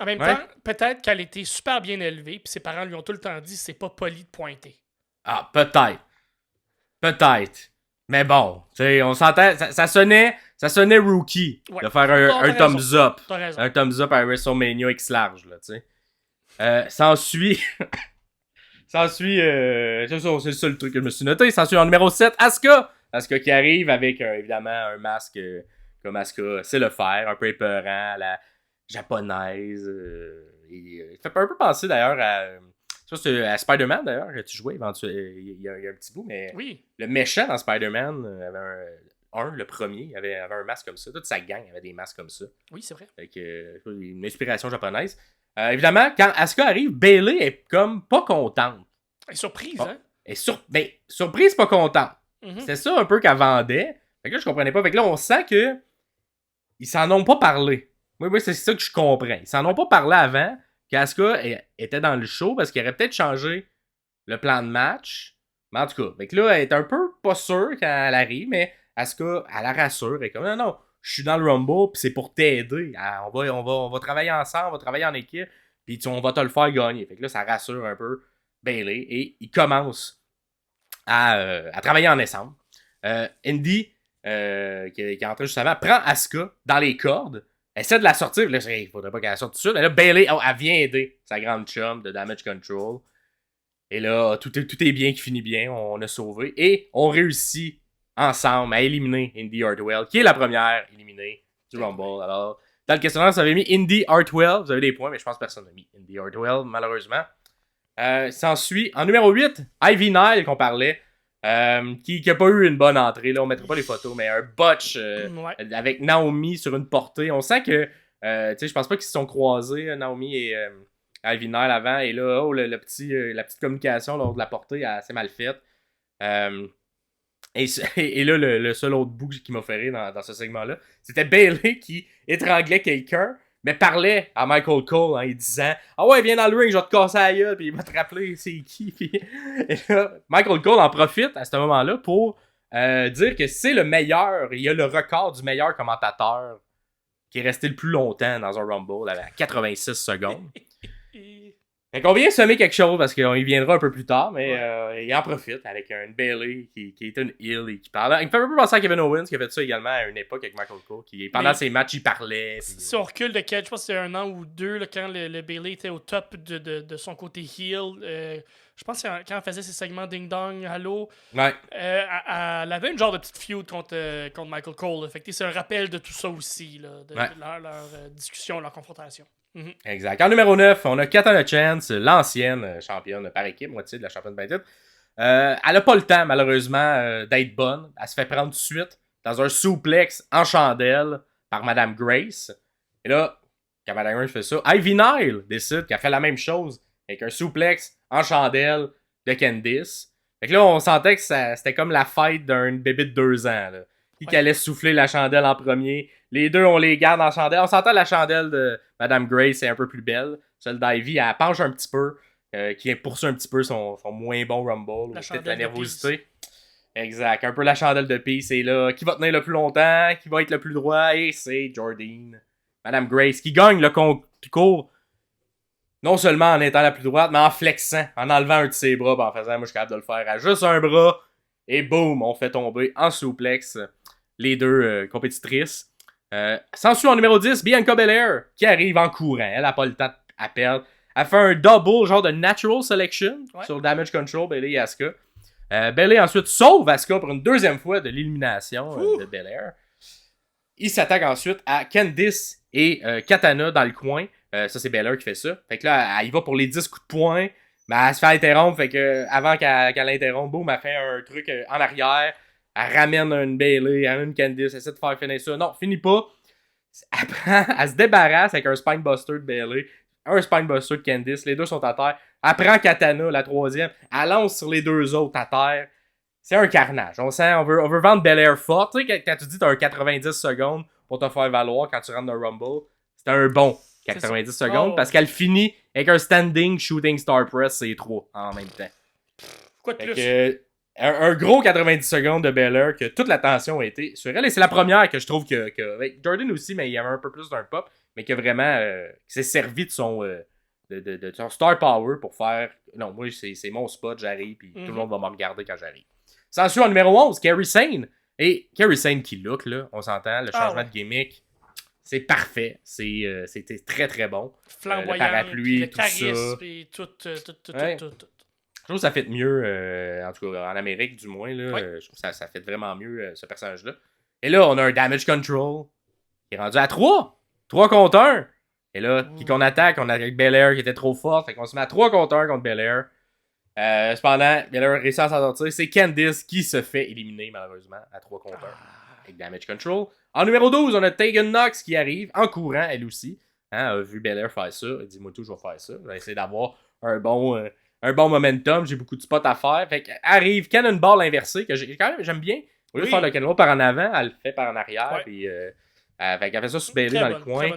même temps, peut-être qu'elle était super bien élevée, puis ses parents lui ont tout le temps dit c'est pas poli de pointer. Ah, peut-être. Mais bon, tu sais, on s'entend, ça sonnait rookie de faire un thumbs up. Un thumbs up à WrestleMania X large, là, tu sais. S'ensuit. C'est le seul truc que je me suis noté. S'ensuit en numéro 7, Asuka. Asuka qui arrive avec, évidemment, un masque comme Asuka sait le faire, un peu épeurant, à la japonaise. Il fait un peu penser, d'ailleurs, à Spider-Man, d'ailleurs, que tu jouais éventuellement. Il y a un petit bout, mais oui. Le méchant dans Spider-Man avait le premier, avait un masque comme ça. Toute sa gang avait des masques comme ça. Oui, c'est vrai. Fait une inspiration japonaise. Évidemment, quand Asuka arrive, Bayley est comme pas contente. Elle est surprise, hein? Elle est surprise, pas contente. C'est ça un peu qu'elle vendait. Fait que là, je comprenais pas. Fait que là, on sent que ils s'en ont pas parlé. Oui, c'est ça que je comprends. Ils s'en ont pas parlé avant qu'Asuka était dans le show parce qu'il aurait peut-être changé le plan de match. Mais en tout cas, fait que là, elle est un peu pas sûre quand elle arrive, mais Asuka, elle la rassure. Elle est comme, non, je suis dans le Rumble, puis c'est pour t'aider. On va travailler ensemble, on va travailler en équipe, puis on va te le faire gagner. Fait que là, ça rassure un peu Bayley, et il commence à travailler ensemble. Indy, qui est entré juste avant, prend Asuka dans les cordes, essaie de la sortir. Là, il faudrait pas qu'elle sorte tout de suite. Mais là, Bayley, elle vient aider sa grande chum de Damage Control. Et là, tout est bien qui finit bien. On a sauvé. Et on réussit ensemble à éliminer Indy Hartwell, qui est la première éliminée du Rumble. Alors, dans le questionnaire, vous avez mis Indy Hartwell. Vous avez des points, mais je pense que personne n'a mis Indy Hartwell, malheureusement. S'ensuit, en numéro 8, Ivy Nile, qu'on parlait, qui n'a pas eu une bonne entrée. Là, on ne mettra pas les photos, mais un botch avec Naomi sur une portée. On sent que, je pense pas qu'ils se sont croisés, Naomi et Ivy Nile avant. Et là, la petite communication lors de la portée, c'est mal faite. Et là, le seul autre bout qui m'a fait rire dans ce segment-là, c'était Bayley qui étranglait quelqu'un, mais parlait à Michael Cole en lui disant « Ah ouais, viens dans le ring, je vais te casser la gueule, puis il va te rappeler c'est qui. » Et là, Michael Cole en profite à ce moment-là pour dire que c'est le meilleur, il a le record du meilleur commentateur qui est resté le plus longtemps dans un Rumble, à 86 secondes. Fait qu'on vient semer quelque chose parce qu'on y viendra un peu plus tard, mais il en profite avec une Bayley qui est une heel et qui parle. Il me fait un peu penser à Kevin Owens qui a fait ça également à une époque avec Michael Cole, qui pendant ses matchs il parlait. Puis, si on recule de je pense que c'était 1 an ou 2 là, quand le Bayley était au top de son côté heel. Je pense que quand elle faisait ses segments Ding Dong, Halo, elle avait une genre de petite feud contre Michael Cole. Fait que c'est un rappel de tout ça aussi, là, de leur discussion, leur confrontation. Exact. En numéro 9, on a Katana Chance, l'ancienne championne par équipe, moitié de la championne par équipe. Elle n'a pas le temps, malheureusement, d'être bonne. Elle se fait prendre tout de suite dans un suplex en chandelle par Madame Grace. Et là, quand Madame Grace fait ça, Ivy Nile décide qu'elle fait la même chose avec un suplex en chandelle de Candice. Fait que là, on sentait que c'était comme la fête d'un bébé de 2 ans. Là. Qui allait souffler la chandelle en premier. Les deux, on les garde en chandelle. On s'entend la chandelle de Madame Grace est un peu plus belle. Celle d'Ivy, elle penche un petit peu. Qui poursuit un petit peu son moins bon Rumble. Peut-être la nervosité. Exact. Un peu la chandelle de pie, c'est là. Qui va tenir le plus longtemps? Qui va être le plus droit? Et c'est Jordine. Madame Grace, qui gagne le concours. Non seulement en étant la plus droite, mais en flexant, en enlevant un de ses bras, en faisant, moi je suis capable de le faire à juste un bras. Et boum, on fait tomber en souplex les deux compétitrices. S'ensuit en numéro 10, Bianca Belair, qui arrive en courant. Elle n'a pas le temps à perdre. Elle fait un double, genre de natural selection sur Damage Control, Bayley et Asuka. Bayley ensuite sauve Asuka pour une deuxième fois de l'élimination de Belair. Il s'attaque ensuite à Candice et Katana dans le coin. Ça, c'est Belair qui fait ça. Fait que là, elle y va pour les 10 coups de poing. Mais elle se fait interrompre. Fait que avant qu'elle interrompe, boum, elle fait un truc en arrière. Elle ramène une Bayley, elle ramène une Candice, elle essaie de faire finir ça. Non, finit pas. Elle se débarrasse avec un Spinebuster de Bayley. Un Spinebuster de Candice. Les deux sont à terre. Elle prend Katana, la troisième. Elle lance sur les deux autres à terre. C'est un carnage. On veut vendre Belair fort. Tu sais, quand tu dis que t'as un 90 secondes pour te faire valoir quand tu rentres dans le Rumble, c'est un bon 90 secondes parce qu'elle finit avec un standing shooting star press, c'est 3 en même temps. Quoi de plus? Un gros 90 secondes de Belair que toute l'attention a été sur elle. Et c'est la première que je trouve que avec Jordan aussi, mais il y avait un peu plus d'un pop, mais que vraiment qui s'est servi de son star power pour faire non, moi c'est mon spot, j'arrive puis tout le monde va me regarder quand j'arrive. S'ensuit en numéro 11, Kairi Sane. Et Kairi Sane qui look, là, on s'entend, le changement de gimmick, c'est parfé. C'était très très bon. Flamboyant, le parapluie, le tout charisme, ça. et tout. Je trouve que ça fait mieux, en tout cas en Amérique du moins, là, je trouve que ça fait vraiment mieux ce personnage-là. Et là, on a un Damage Control qui est rendu à 3. 3 contre 1. Et là, qui qu'on attaque, on a avec Belair qui était trop forte, fait qu'on se met à 3 contre 1 contre Belair. Cependant, Belair réussit à s'en sortir. C'est Candice qui se fait éliminer malheureusement à 3 contre 1 avec Damage Control. En numéro 12, on a Tegan Nox qui arrive en courant, elle aussi. Elle a vu Belair faire ça. Elle dit, moi tout, je vais faire ça. Je vais essayer d'avoir un bon momentum. J'ai beaucoup de spots à faire. Fait qu'arrive Cannonball inversé, que j'aime bien. Au lieu de faire le Cannonball par en avant, elle le fait par en arrière. Puis, fait qu'elle fait ça sur Bayley dans le coin.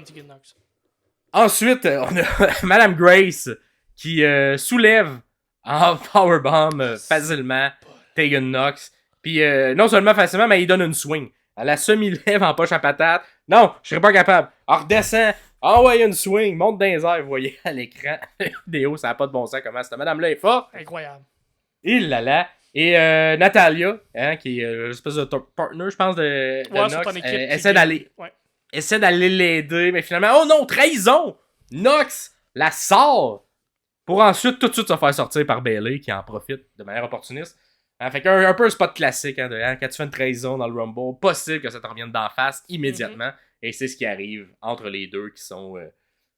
Ensuite, on a Madame Grace qui soulève en powerbomb facilement Tegan Nox. Puis non seulement facilement, mais il donne une swing. Elle la semi-lève en poche à patate. Non, je serais pas capable. Elle redescend. Envoie une swing. Monte dans les airs. Vous voyez à l'écran. La vidéo, ça n'a pas de bon sens. Comment cette madame-là est forte. Incroyable. Il là là. Et Natalia, qui est l'espèce de partner, je pense, de Nox, essaie d'aller l'aider. Mais finalement, oh non, trahison! Nox la sort pour ensuite tout de suite se faire sortir par Bayley qui en profite de manière opportuniste. Fait qu'un peu un spot classique quand tu fais une trahison dans le Rumble, possible que ça te revienne d'en face immédiatement. Et c'est ce qui arrive entre les deux qui sont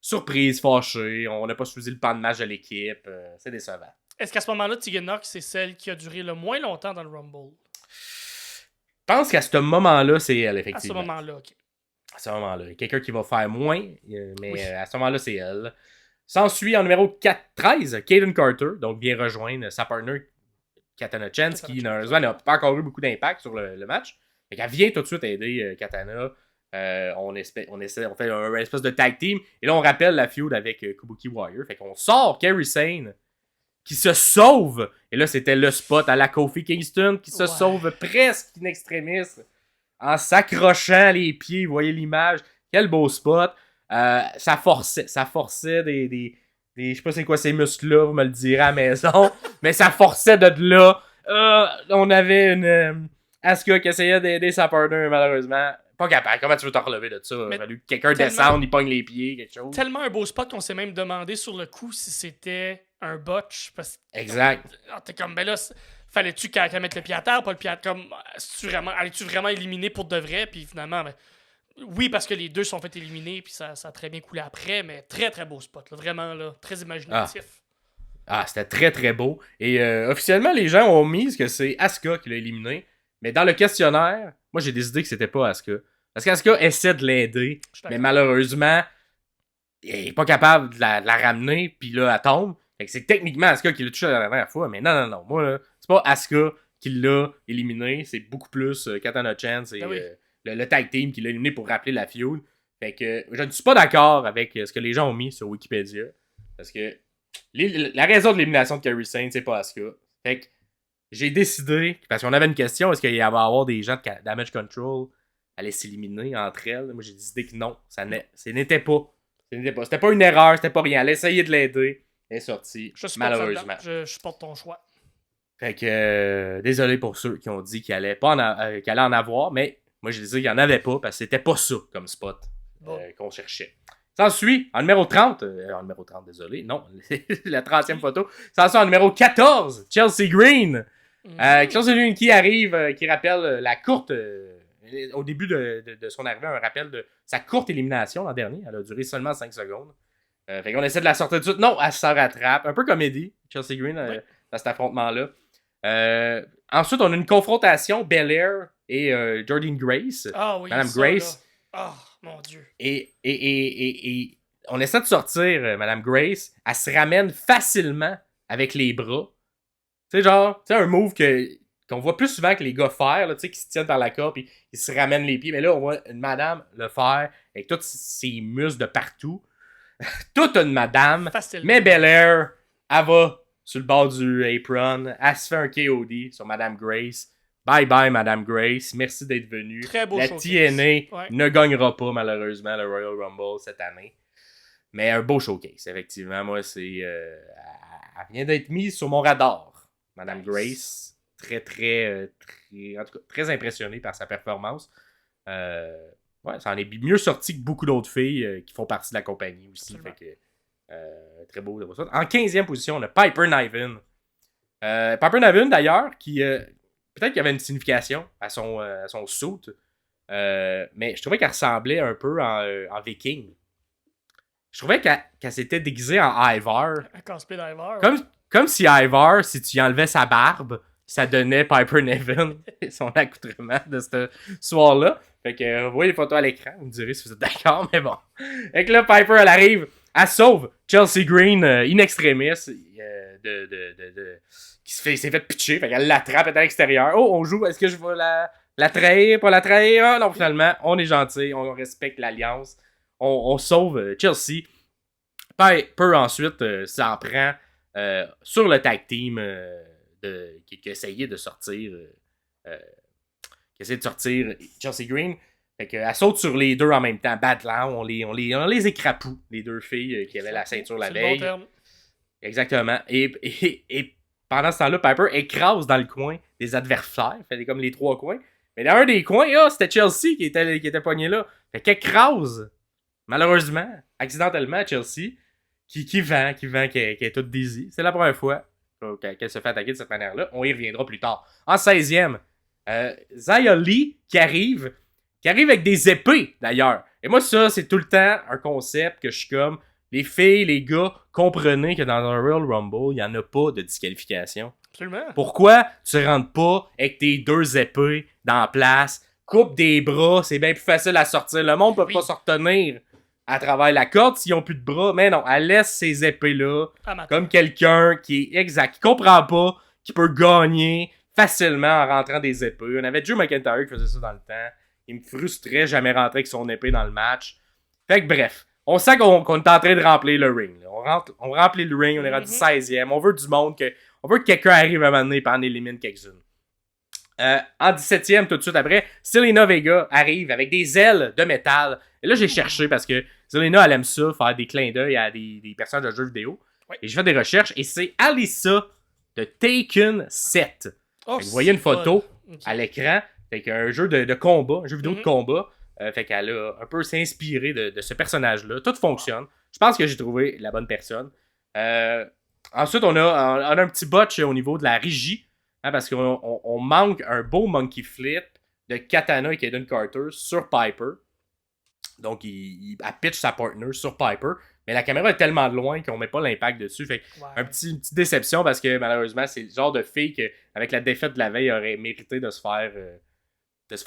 surprises, fâchées. On n'a pas choisi le plan de match de l'équipe. C'est décevant. Est-ce qu'à ce moment-là, Tegan Nox, c'est celle qui a duré le moins longtemps dans le Rumble? Je pense qu'à ce moment-là, c'est elle, effectivement. À ce moment-là, ok. À ce moment-là. Il y a quelqu'un qui va faire moins, mais à ce moment-là, c'est elle. S'ensuit en numéro 13, Kayden Carter, donc vient rejoindre sa partner Katana Chance, qui malheureusement n'a pas encore eu beaucoup d'impact sur le match. Fait qu'elle vient tout de suite aider Katana. On fait un espèce de tag team. Et là, on rappelle la feud avec Kabuki Warrior. Fait qu'on sort Kairi Sane, qui se sauve. Et là, c'était le spot à la Kofi Kingston, qui se sauve presque in extremis, en s'accrochant les pieds. Vous voyez l'image. Quel beau spot. Ça forçait des je sais pas c'est quoi ces muscles-là, vous me le direz à la maison. Mais ça forçait de là. On avait une Asuka qui essayait d'aider sa partner, malheureusement. Pas capable. Comment tu veux t'en relever de ça? Il a fallu que quelqu'un descende, il pogne les pieds, quelque chose. Tellement un beau spot qu'on s'est même demandé sur le coup si c'était un botch. Parce que exact. T'es comme, ben là, fallait-tu qu'elle mette le pied à terre, pas le pied à terre? Comme, allais-tu vraiment éliminer pour de vrai? Puis finalement, ben, oui, parce que les deux sont fait éliminer, puis ça a très bien coulé après, mais très très beau spot. Là, vraiment, là, très imaginatif. C'était très très beau. Et officiellement, les gens ont mis que c'est Asuka qui l'a éliminé. Mais dans le questionnaire, moi j'ai décidé que c'était pas Asuka. Parce qu'Asuka essaie de l'aider, mais malheureusement, il est pas capable de la ramener, puis là, elle tombe. Fait que c'est techniquement Asuka qui l'a touché la dernière fois, mais non. Moi, là, c'est pas Asuka qui l'a éliminé, c'est beaucoup plus Katana Chance et le tag team qui l'a éliminé pour rappeler la feud. Fait que je ne suis pas d'accord avec ce que les gens ont mis sur Wikipédia. Parce que la raison de l'élimination de Kairi Sane, c'est pas Asuka. Fait que j'ai décidé, parce qu'on avait une question, est-ce qu'il y avait avoir des gens de Damage Control allaient s'éliminer entre elles? Moi, j'ai décidé que non, ce n'était pas. C'était pas une erreur, c'était pas rien. Elle essayait de l'aider. Elle est sortie, malheureusement. Je supporte ton choix. Fait que, désolé pour ceux qui ont dit qu'il allait en avoir, mais moi, j'ai dit qu'il n'y en avait pas, parce que c'était pas ça comme spot qu'on cherchait. S'ensuit, en numéro 30, désolé, non, la 30e photo, s'ensuit en numéro 14, Chelsea Green. Chelsea Green qui arrive, qui rappelle la courte, au début de son arrivée, un rappel de sa courte élimination l'an dernier. Elle a duré seulement 5 secondes. Fait qu'on essaie de la sortir tout de suite. Non, elle se rattrape. Un peu comme Eddie, Chelsea Green, dans cet affrontement-là. Ensuite, on a une confrontation, Belair et Jordynne Grace. Ah oui, Madame Grace. Ah, mon Dieu. Et on essaie de sortir Madame Grace. Elle se ramène facilement avec les bras. Tu sais, genre, un move qu'on voit plus souvent que les gars faire, là, qui se tiennent par la corde et ils se ramènent les pieds. Mais là, on voit une madame le faire avec tous ses muscles de partout. Toute une madame. Facilement. Mais Belair, elle va sur le bord du apron. Elle se fait un KOD sur Madame Grace. Bye bye, Madame Grace. Merci d'être venue. Très beau La showcase. TNA ne gagnera pas, malheureusement, le Royal Rumble cette année. Mais un beau showcase, effectivement. Moi, c'est... elle vient d'être mise sur mon radar. Madame Grace. En tout cas, très impressionné par sa performance. Ouais, ça en est mieux sorti que beaucoup d'autres filles qui font partie de la compagnie aussi. Fait que, très beau de voir ça. En 15e position, on a Piper Niven. Piper Niven, d'ailleurs, qui peut-être qu'il y avait une signification à son suit, mais je trouvais qu'elle ressemblait un peu en viking. Je trouvais qu'elle s'était déguisée en Ivar. Un cosplay d'Ivar. Comme si Ivar, si tu y enlevais sa barbe, ça donnait Piper Niven son accoutrement de ce soir-là. Fait que vous voyez les photos à l'écran, vous me direz si vous êtes d'accord, mais bon. Fait que là, Piper, elle arrive, elle sauve Chelsea Green in extremis, qui s'est fait pitcher, fait qu'elle l'attrape, elle est à l'extérieur. Oh, on joue, est-ce que je vais la trahir, pas la trahir? Ah non, finalement, on est gentil, on respecte l'alliance, on sauve Chelsea. Piper ensuite s'en prend sur le tag team qui essayait de sortir Chelsea Green. Fait qu'elle saute sur les deux en même temps. Badland, on les écrapoue, les deux filles qui avaient la ceinture la veille. Bon terme. Exactement. Et pendant ce temps-là, Piper écrase dans le coin des adversaires. Fait comme les trois coins. Mais dans un des coins, c'était Chelsea qui était pogné là. Fait qu'elle écrase, malheureusement, accidentellement, Chelsea, qui vend, qui est toute dizzy. C'est la première fois qu'elle se fait attaquer de cette manière-là. On y reviendra plus tard. En 16e, Xia Li qui arrive avec des épées, d'ailleurs. Et moi, ça, c'est tout le temps un concept que je suis comme, les filles, les gars, comprenez que dans un Royal Rumble, il n'y en a pas de disqualification. Absolument. Pourquoi tu rentres pas avec tes deux épées dans la place, coupe des bras, c'est bien plus facile à sortir. Le monde peut pas se retenir à travers la corde s'ils ont plus de bras. Mais non, elle laisse ces épées-là comme quelqu'un qui comprend pas, qui peut gagner facilement en rentrant des épées. On avait Drew McIntyre qui faisait ça dans le temps. Il me frustrait jamais rentrer avec son épée dans le match. Fait que bref, on sent qu'on est en train de remplir le ring. Là. On remplit le ring, on est rendu 16e. On veut du monde, on veut que quelqu'un arrive à un moment donné et en élimine quelques-unes. En 17e, tout de suite après, Zelina Vega arrive avec des ailes de métal. Et là, j'ai cherché parce que Zelina, elle aime ça, faire des clins d'œil à des personnages de jeux vidéo. Oui. Et je fais des recherches et c'est Alyssa de Taken 7. Vous voyez une photo à l'écran. Fait qu'un jeu de combat, un jeu vidéo de combat. Fait qu'elle a un peu s'inspirer de ce personnage-là. Tout fonctionne. Je pense que j'ai trouvé la bonne personne. Ensuite, on a un petit botch au niveau de la régie. Hein, parce qu'on manque un beau monkey flip de Katana et Kaden Carter sur Piper. Donc, elle pitch sa partner sur Piper. Mais la caméra est tellement de loin qu'on met pas l'impact dessus. Fait une petite déception parce que malheureusement, c'est le genre de fille qui, avec la défaite de la veille, aurait mérité de se faire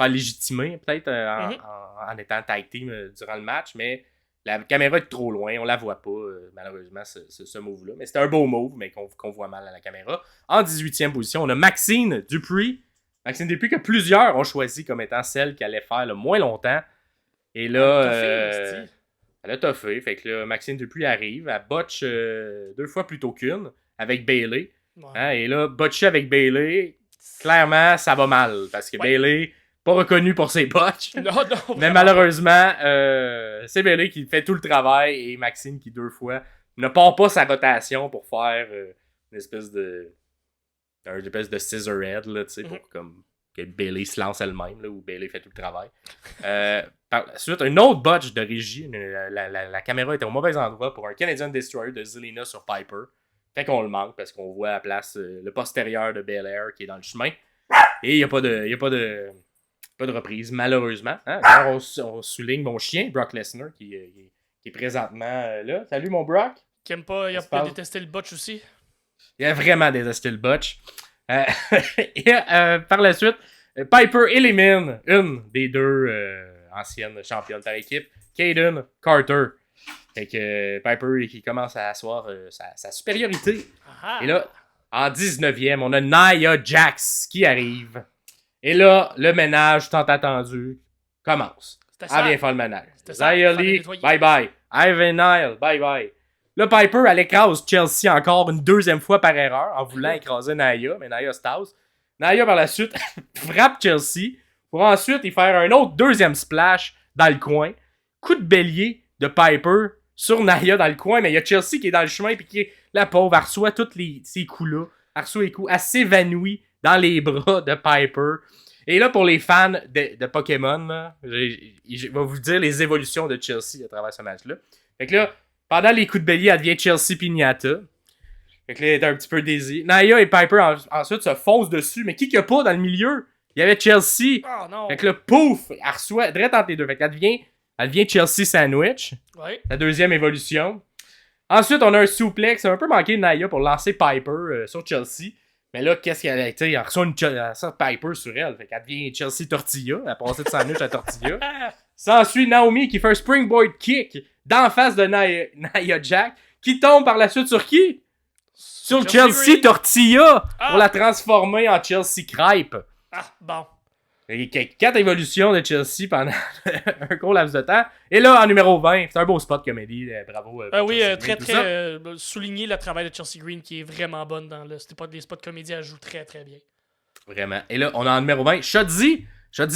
légitimer, peut-être, en étant tag team durant le match. Mais la caméra est trop loin, on la voit pas, malheureusement, ce move-là. Mais c'était un beau move, mais qu'on voit mal à la caméra. En 18e position, on a Maxine Dupree. Maxine Dupree que plusieurs ont choisi comme étant celle qui allait faire le moins longtemps. Et là, elle a toffé. Fait que là, Maxine Dupree arrive, elle botch 2 fois plutôt qu'une avec Bayley. Ouais. Hein, et là, botché avec Bayley, clairement, ça va mal. Parce que Bayley, pas reconnu pour ses botches. Non, mais malheureusement, c'est Bayley qui fait tout le travail et Maxine qui, 2 fois, ne part pas sa rotation pour faire une espèce de scissor head, là, tu sais, pour comme que Bayley se lance elle-même, là, où Bayley fait tout le travail. Par la suite, un autre botch de régie. La caméra était au mauvais endroit pour un Canadian Destroyer de Zelina sur Piper. Fait qu'on le manque parce qu'on voit à la place le postérieur de Belair qui est dans le chemin. Et il n'y a pas de reprise, malheureusement. Hein? Alors, on souligne mon chien, Brock Lesnar, qui est présentement là. Salut, mon Brock. Qui aime pas, il a détesté le botch aussi. Il a vraiment détesté le botch. Et par la suite, Piper élimine une des 2 anciennes championnes par équipe, Kayden Carter. Fait que Piper qui commence à asseoir sa supériorité. Et là, en 19e, on a Nia Jax qui arrive. Et là, le ménage tant attendu commence. Elle vient faire le ménage. Nia Lee, bye bye. Ivan Nile, bye bye. Là, Piper, elle écrase Chelsea encore une 2e fois par erreur en voulant écraser Nia, mais Nia se tasse. Nia, par la suite, frappe Chelsea pour ensuite y faire un autre 2e splash dans le coin. Coup de bélier de Piper sur Nia dans le coin, mais il y a Chelsea qui est dans le chemin puis qui, la pauvre, elle reçoit tous ces coups-là. Elle reçoit les coups. Elle s'évanouit dans les bras de Piper. Et là, pour les fans de Pokémon, là, je vais vous dire les évolutions de Chelsea à travers ce match-là. Fait que là, pendant les coups de bélier, elle devient Chelsea Pignata. Fait que là, elle est un petit peu désir. Nia et Piper ensuite se foncent dessus. Mais qui qu'il y a pas dans le milieu? Il y avait Chelsea. Oh non. Fait que là, pouf! Elle reçoit direct entre les deux. Fait qu'elle devient Chelsea Sandwich. Ouais. La 2e évolution. Ensuite, on a un suplex. Ça a un peu manqué de Nia pour lancer Piper sur Chelsea. Mais là, qu'est-ce qu'elle a été? Elle reçoit une Piper sur elle. Fait qu'elle devient Chelsea Tortilla. Elle a passé de sandwich à Tortilla. S'ensuit Naomi qui fait un springboard kick d'en face de Nia Jax. Qui tombe par la suite sur qui? Sur Chelsea Tortilla. Pour la transformer en Chelsea Crêpe. Ah, bon. Il y a 4 évolutions de Chelsea pendant un court laps de temps. Et là, en numéro 20, c'est un beau spot comédie. Bravo. Oui, très souligner le travail de Chelsea Green qui est vraiment bonne dans le. C'était pas des spots comédie, elle joue très très bien. Vraiment. Et là, on a en numéro 20 Shotzi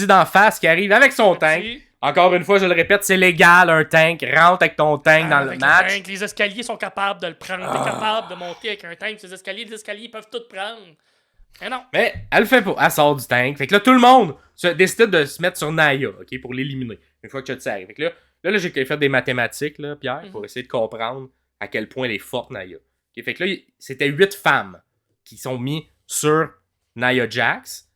d'en face qui arrive avec son tank. Encore une fois, je le répète, c'est légal un tank. Rentre avec ton tank dans le match. Les escaliers sont capables de le prendre. T'es capable de monter avec un tank. Les escaliers peuvent tout prendre. Mais non. Mais elle le fait pas. Elle sort du tank. Fait que là, tout le monde décide de se mettre sur Nia, ok, pour l'éliminer. Une fois que Shotzi arrive. Fait que là j'ai fait des mathématiques, là, Pierre, pour essayer de comprendre à quel point elle est forte, Nia. Okay, fait que là, c'était 8 femmes qui sont mises sur Nia Jax.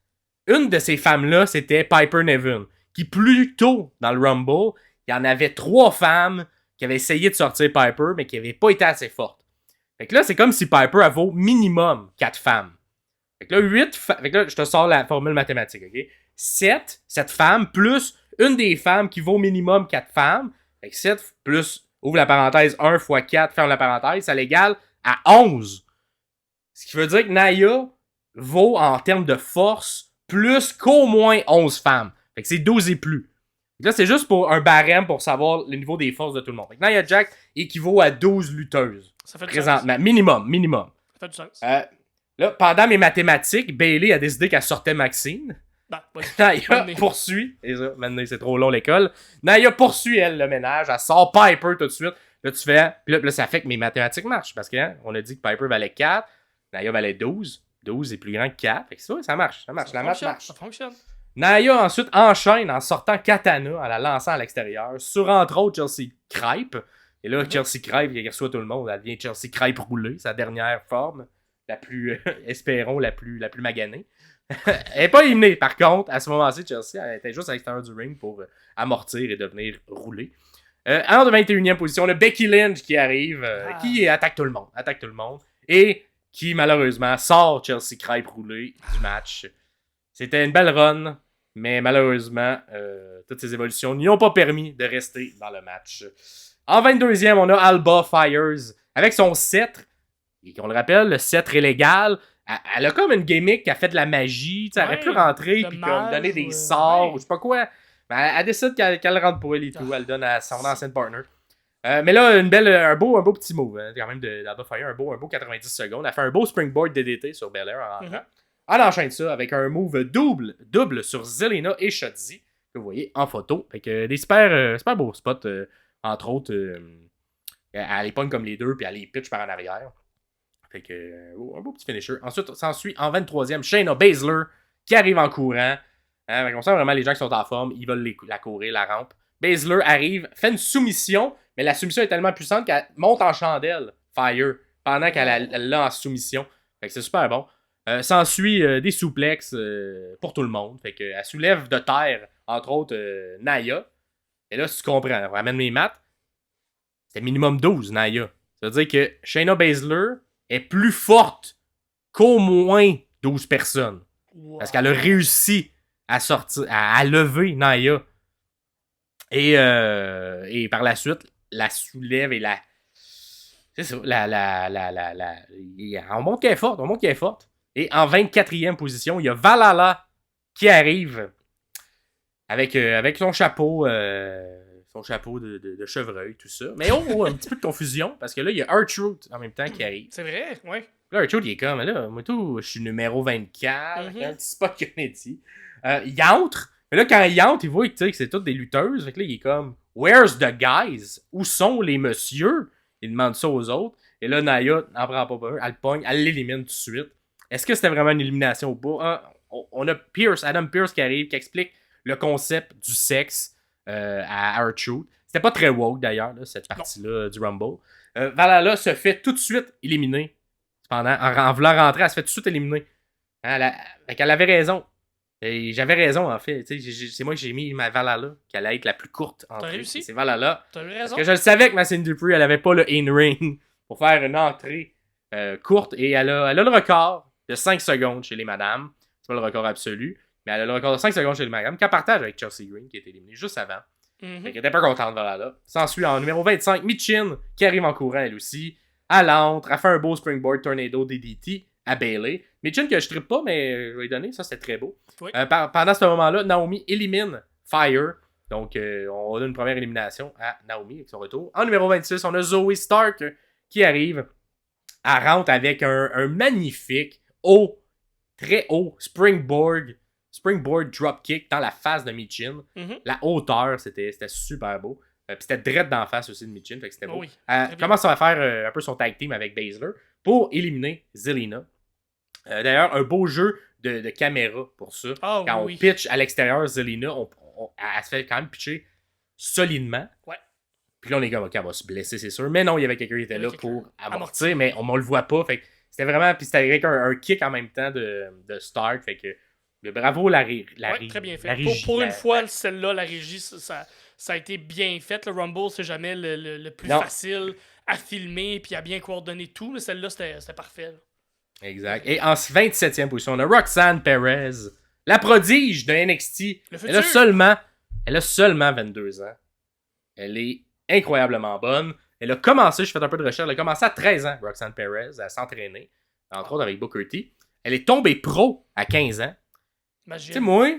Une de ces femmes-là, c'était Piper Niven. Qui plus tôt dans le Rumble, il y en avait 3 femmes qui avaient essayé de sortir Piper, mais qui n'avaient pas été assez fortes. Fait que là, c'est comme si Piper elle vaut minimum 4 femmes. Fait que là, fait que là, je te sors la formule mathématique, ok? 7 femmes, plus une des femmes qui vaut minimum 4 femmes. Fait que 7 plus, ouvre la parenthèse, 1 x 4, ferme la parenthèse, ça l'égale à 11. Ce qui veut dire que Nia vaut, en termes de force, plus qu'au moins 11 femmes. Fait que c'est 12 et plus. Donc là, c'est juste pour un barème pour savoir le niveau des forces de tout le monde. Fait que Nia Jax équivaut à 12 lutteuses. Ça fait du présentement. Sens. Minimum. Ça fait du sens. Là, pendant mes mathématiques, Bayley a décidé qu'elle sortait Maxine. Nia poursuit. Et ça, maintenant, c'est trop long l'école. Nia poursuit, elle, le ménage. Elle sort Piper tout de suite. Là, tu fais. Puis là, ça fait que mes mathématiques marchent. Parce que, on a dit que Piper valait 4. Nia valait 12. 12 est plus grand que 4. Fait que ça marche. La match marche. Ça fonctionne. Nia ensuite enchaîne en sortant Katana, en la lançant à l'extérieur, sur entre autres Chelsea Crêpe. Et là, Chelsea Crêpe, qui reçoit tout le monde, elle devient Chelsea Crêpe roulée, sa dernière forme, la plus, espérons, la plus maganée. Elle n'est pas éliminée, par contre, à ce moment-ci, Chelsea, elle était juste à l'extérieur du ring pour amortir et devenir roulée. En 21e position, on a Becky Lynch qui arrive, qui attaque tout le monde, et qui, malheureusement, sort Chelsea Crêpe roulée du match. C'était une belle run. Mais malheureusement, toutes ces évolutions n'y ont pas permis de rester dans le match. En 22e, on a Alba Fires avec son cètre. Et qu'on le rappelle, le cètre est légal. Elle a comme une gimmick qui a fait de la magie. Elle aurait pu rentrer et donner des sorts ou je sais pas quoi. Mais elle décide qu'elle rentre pour elle et tout. Elle donne à son ancienne partner. Mais là, un beau petit move. Hein, quand même d'Alba Fire. Un beau 90 secondes. Elle fait un beau springboard DDT sur Belair en rentrant. Elle enchaîne ça avec un move double sur Zelina et Shotzi, que vous voyez en photo. Fait que des super beaux spots. Entre autres, elle les pogne comme les deux, puis elle les pitch par en arrière. Fait que, un beau petit finisher. Ensuite, s'ensuit en 23e, Shayna Baszler, qui arrive en courant. Hein, on sent vraiment les gens qui sont en forme, ils veulent la courir, la rampe. Baszler arrive, fait une soumission, mais la soumission est tellement puissante qu'elle monte en chandelle, Fire, pendant qu'elle l'a en soumission. Fait que c'est super bon. S'ensuit des souplexes pour tout le monde. Fait qu'elle soulève de terre, entre autres, Naya. Et là, si tu comprends, on ramène mes maths. C'est minimum 12, Naya. Ça veut dire que Shayna Baszler est plus forte qu'au moins 12 personnes. Wow. Parce qu'elle a réussi à sortir, à lever Naya. Et par la suite, la soulève et la... C'est ça, on montre qu'elle est forte, Et en 24e position, il y a Valhalla qui arrive avec son chapeau... son chapeau de chevreuil, tout ça. Mais un petit peu de confusion, parce que là, il y a R-Truth en même temps qui arrive. C'est vrai, ouais. Là, R-Truth, il est comme, là, moi tout, je suis numéro 24, un petit spot Kennedy. Il entre, mais là, quand il entre, il voit que c'est toutes des lutteuses. Fait que là, il est comme, where's the guys? Où sont les messieurs? Il demande ça aux autres. Et là, Naya n'en prend pas peur, elle pogne, elle l'élimine tout de suite. Est-ce que c'était vraiment une élimination au bout? On a Adam Pearce qui arrive, qui explique le concept du sexe. À R-Truth. C'était pas très woke d'ailleurs, là, cette partie-là du Rumble. Valhalla se fait tout de suite éliminer. Cependant, en voulant rentrer, elle se fait tout de suite éliminer. Hein, elle avait raison. Et j'avais raison en fait. C'est moi que j'ai mis ma Valhalla, qui allait être la plus courte. T'as réussi? C'est Valhalla. T'as eu raison. Parce que je le savais que Massine Dupree, elle avait pas le in-ring pour faire une entrée courte. Et elle a le record de 5 secondes chez les madames. C'est pas le record absolu. Mais elle a le record de 5 secondes chez le Madame, qu'elle partage avec Chelsea Green, qui a été éliminée juste avant. Fait qu'elle était pas contente, voilà. S'ensuit en numéro 25, Michin, qui arrive en courant, elle aussi. Elle entre, elle fait un beau springboard tornado DDT à Bayley. Michin que je trippe pas, mais je vais lui donner, ça c'était très beau. Oui. Pendant ce moment-là, Naomi élimine Fire. Donc, on a une première élimination à Naomi avec son retour. En numéro 26, on a Zoe Stark qui arrive. Elle rentre avec un magnifique très haut springboard dropkick dans la face de Michin. La hauteur, c'était super beau. Puis c'était direct dans la face aussi de Michin, fait que c'était beau. Oui, commence à faire un peu son tag team avec Baszler pour éliminer Zelina. D'ailleurs, un beau jeu de caméra pour ça. Quand on pitch à l'extérieur, Zelina, elle se fait quand même pitcher solidement. Ouais. Puis là, on est comme, OK, elle va se blesser, c'est sûr. Mais non, il y avait quelqu'un qui était là pour amortir, mais on le voit pas. Fait que c'était vraiment... Puis c'était avec un kick en même temps de Stark, fait que bravo la régie. Très bien fait. Pour une fois, celle-là, la régie, ça a été bien fait. Le Rumble, c'est jamais le plus facile à filmer puis à bien coordonner tout. Mais celle-là, c'était parfait. Là. Exact. Et en 27e position, on a Roxanne Perez, la prodige de NXT. Elle a seulement 22 ans. Elle est incroyablement bonne. Elle a commencé, je fais un peu de recherche, elle a commencé à 13 ans, Roxanne Perez, à s'entraîner, entre autres avec Booker T. Elle est tombée pro à 15 ans. Tu sais, moi,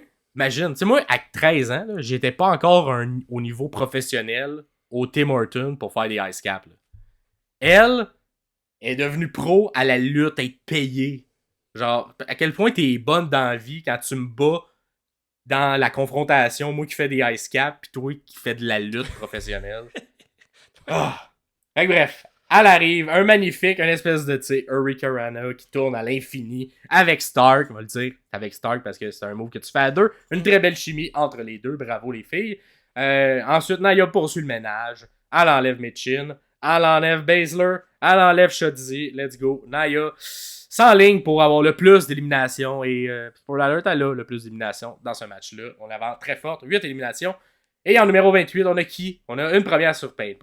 à 13 ans, là, j'étais pas encore au niveau professionnel au Tim Hortons pour faire des ice caps. Là. Elle est devenue pro à la lutte, à être payée. Genre, à quel point t'es bonne dans la vie quand tu me bats dans la confrontation, moi qui fais des ice caps, pis toi qui fais de la lutte professionnelle. Fait que bref, elle arrive, un espèce de, tu sais, Hurricane qui tourne à l'infini avec Stark, on va le dire, avec Stark parce que c'est un move que tu fais à deux. Une très belle chimie entre les deux, bravo les filles. Ensuite, Naya poursuit le ménage, elle enlève Michin, elle enlève Baszler, elle enlève Shotzi, let's go. Naya s'enligne pour avoir le plus d'éliminations et pour l'alert, elle a le plus d'éliminations dans ce match-là. On avance très forte, 8 éliminations. Et en numéro 28, on a qui? On a une première surprise,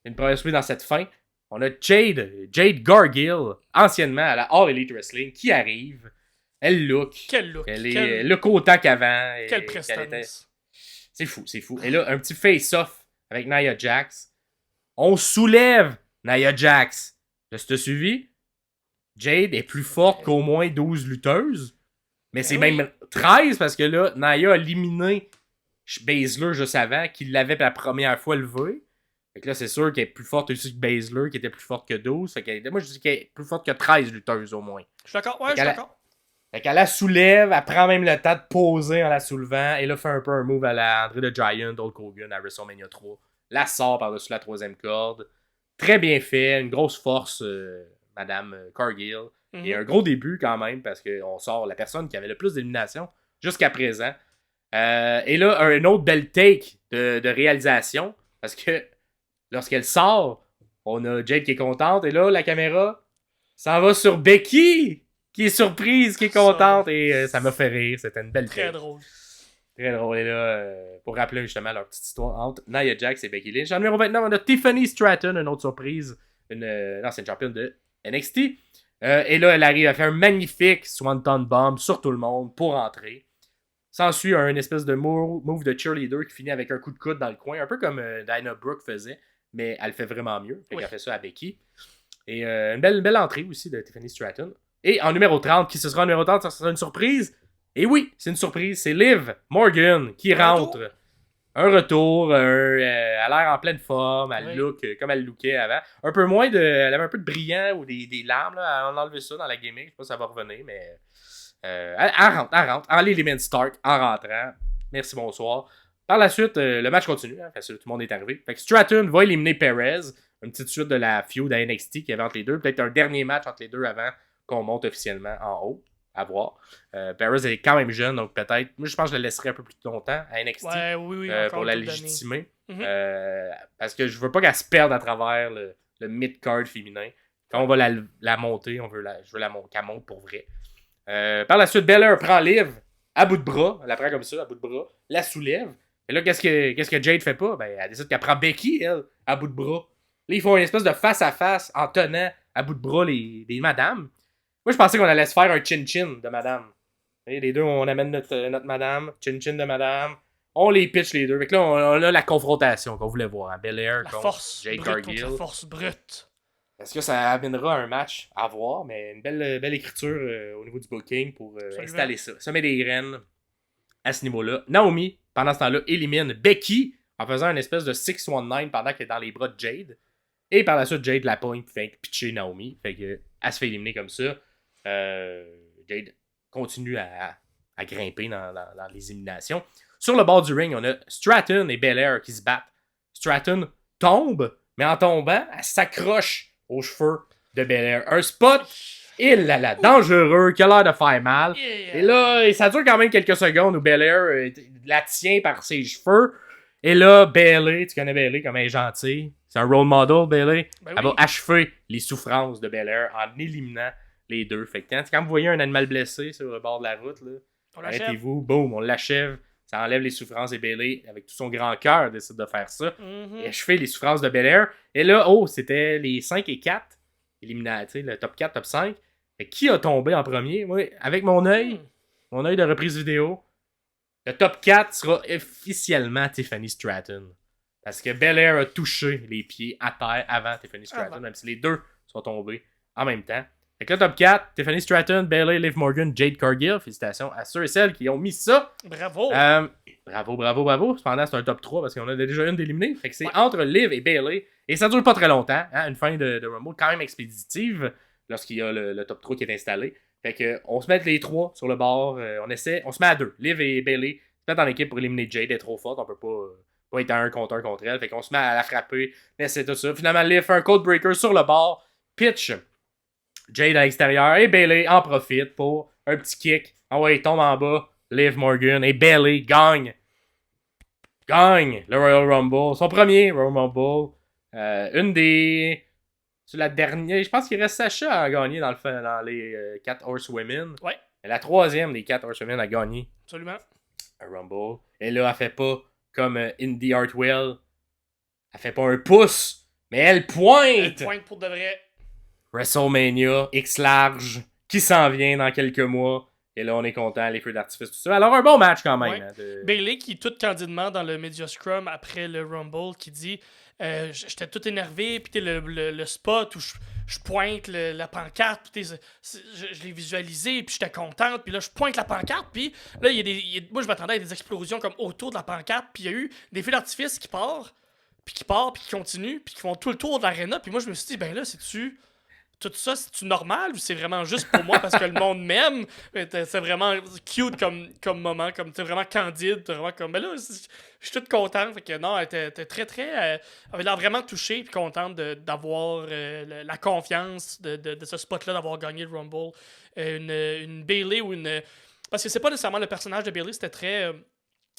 une première surprise dans cette fin. On a Jade Gargill, anciennement à la All Elite Wrestling, qui arrive. Elle look. Quel look. Elle look autant qu'avant. Quelle prestance. C'est fou. Et là, un petit face-off avec Nia Jax. On soulève Nia Jax. Est-ce que tu as suivi? Jade est plus forte qu'au moins 12 lutteuses. Mais c'est même 13 parce que là, Nia a éliminé Baszler juste avant, qu'il l'avait la première fois levé. Fait que là, c'est sûr qu'elle est plus forte aussi que Baszler, qui était plus forte que 12. Fait que, moi, je dis qu'elle est plus forte que 13 lutteuses au moins. Je suis d'accord, ouais, je suis d'accord. Fait qu'elle la soulève, elle prend même le temps de poser en la soulevant, et là, fait un peu un move à la André the Giant, Hulk Hogan à WrestleMania 3. La sort par-dessus la 3e corde. Très bien fait, une grosse force, Madame Cargill. Et un gros début quand même, parce qu'on sort la personne qui avait le plus d'élimination jusqu'à présent. Et là, un autre bel take de réalisation, parce que lorsqu'elle sort, on a Jade qui est contente, et là, la caméra s'en va sur Becky, qui est surprise, qui est contente, et ça m'a fait rire. C'était une belle Très drôle. Très drôle. Et là, pour rappeler justement leur petite histoire entre Nia Jax et Becky Lynch. En numéro 29, on a Tiffany Stratton, une autre surprise, une ancienne championne de NXT. Et là, elle arrive à faire un magnifique Swanton Bomb sur tout le monde pour entrer. S'ensuit un espèce de move de cheerleader qui finit avec un coup de coude dans le coin, un peu comme Diana Brooke faisait, mais elle fait vraiment mieux. Fait qu'elle fait ça à Becky. Et une belle entrée aussi de Tiffany Stratton. Et en numéro 30, qui ce sera en numéro 30, ça sera une surprise. Et oui, c'est une surprise, c'est Liv Morgan qui rentre. Un retour, elle a l'air en pleine forme, elle look comme elle lookait avant. Un peu moins elle avait un peu de brillant ou des larmes, là. On a enlevé ça dans la gaming, je sais pas si ça va revenir, mais elle rentre, en l'élément start, en rentrant. Merci, bonsoir. Par la suite, le match continue, hein, parce que tout le monde est arrivé. Fait que Stratton va éliminer Perez, une petite suite de la feud à NXT qu'il y avait entre les deux, peut-être un dernier match entre les deux avant qu'on monte officiellement en haut. À voir. Perez est quand même jeune, donc peut-être. Moi, je pense que je le laisserai un peu plus longtemps à NXT pour la légitimer. Parce que je veux pas qu'elle se perde à travers le mid-card féminin. Quand on va la monter, je veux qu'elle monte pour vrai. Par la suite, Belair prend Liv à bout de bras. Elle la prend comme ça, à bout de bras. La soulève. Et là, qu'est-ce que Jade fait pas? Ben, elle décide qu'elle prend Becky, elle, à bout de bras. Là, ils font une espèce de face-à-face en tenant à bout de bras les madames. Moi, je pensais qu'on allait se faire un chin-chin de madame. Et les deux, on amène notre madame, chin-chin de madame. On les pitch les deux. Fait que là, on a la confrontation qu'on voulait voir. Hein. Belair contre Jade Cargill. La force brute. Est-ce que ça amènera un match à voir? Mais une belle écriture au niveau du booking pour installer ça. Ça met des graines à ce niveau-là. Naomi, pendant ce temps-là, élimine Becky en faisant une espèce de 619 pendant qu'elle est dans les bras de Jade. Et par la suite, Jade la pointe et fait pitcher Naomi. Fait que elle se fait éliminer comme ça. Jade continue à grimper dans les éliminations. Sur le bord du ring, on a Stratton et Belair qui se battent. Stratton tombe, mais en tombant, elle s'accroche aux cheveux de Belair. Un spot, dangereux, qui a l'air de faire mal. Et là, ça dure quand même quelques secondes où Belair la tient par ses cheveux. Et là, Bayley, tu connais Bayley comme elle est gentille. C'est un role model, Bayley. Elle va achever les souffrances de Belair en éliminant les deux. Fait que quand vous voyez un animal blessé sur le bord de la route, là, arrêtez-vous, boum, on l'achève. Ça enlève les souffrances de Bayley. Avec tout son grand cœur, décide de faire ça. Et achever les souffrances de Belair. Et là, c'était les 5 et 4. Éliminés, le top 4, top 5. Et qui a tombé en premier? Moi, avec mon œil de reprise vidéo, le top 4 sera officiellement Tiffany Stratton. Parce que Belair a touché les pieds à terre avant Tiffany Stratton, même si les deux sont tombés en même temps. Fait que le top 4, Tiffany Stratton, Bayley, Liv Morgan, Jade Cargill. Félicitations à ceux et celles qui ont mis ça. Bravo! Bravo. Cependant, c'est un top 3 parce qu'on a déjà une d'éliminée. Fait que c'est entre Liv et Bayley. Et ça dure pas très longtemps. Hein? Une fin de Rumble quand même expéditive lorsqu'il y a le top 3 qui est installé. Fait que on se met les trois sur le bord. On se met à deux. Liv et Bayley se mettent en équipe pour éliminer Jade. Elle est trop forte. On peut pas être à un contre elle. Fait qu'on se met à la frapper. Mais c'est tout ça. Finalement, Liv fait un code breaker sur le bord. Pitch Jade à l'extérieur. Et Bayley en profite pour un petit kick. Il tombe en bas. Liv Morgan et Bayley gagne le Royal Rumble. Son premier Royal Rumble. C'est la dernière. Je pense qu'il reste Sasha à gagner dans les 4 Horsewomen. Ouais. Et la troisième des 4 Horsewomen a gagné. Absolument. Un Rumble. Et là, elle fait pas comme Indy Hartwell. Elle fait pas un pouce, mais elle pointe. Elle pointe pour de vrai. WrestleMania, X large, qui s'en vient dans quelques mois. Et là, on est content, les feux d'artifice, tout ça. Alors, un bon match quand même. Ouais. Hein, Bayley qui, tout candidement, dans le Media Scrum après le Rumble, qui dit j'étais tout énervé, puis le spot où je pointe la pancarte, puis je l'ai visualisé, puis j'étais contente, puis là, je pointe la pancarte, puis là, moi, je m'attendais à des explosions comme autour de la pancarte, puis il y a eu des feux d'artifice qui partent, puis qui part, puis qui continue, puis qui font tout le tour de l'aréna. Puis moi, je me suis dit, ben là, c'est-tu... Tout ça, c'est-tu normal ou c'est vraiment juste pour moi parce que le monde m'aime? C'est vraiment cute comme moment, comme t'es vraiment candide, t'es vraiment comme, ben là, je suis toute contente. Fait que non, elle était très, très... elle avait l'air vraiment touchée et contente d'avoir la confiance de ce spot-là, d'avoir gagné le Rumble. Une Bayley ou une... Parce que c'est pas nécessairement le personnage de Bayley, c'était très...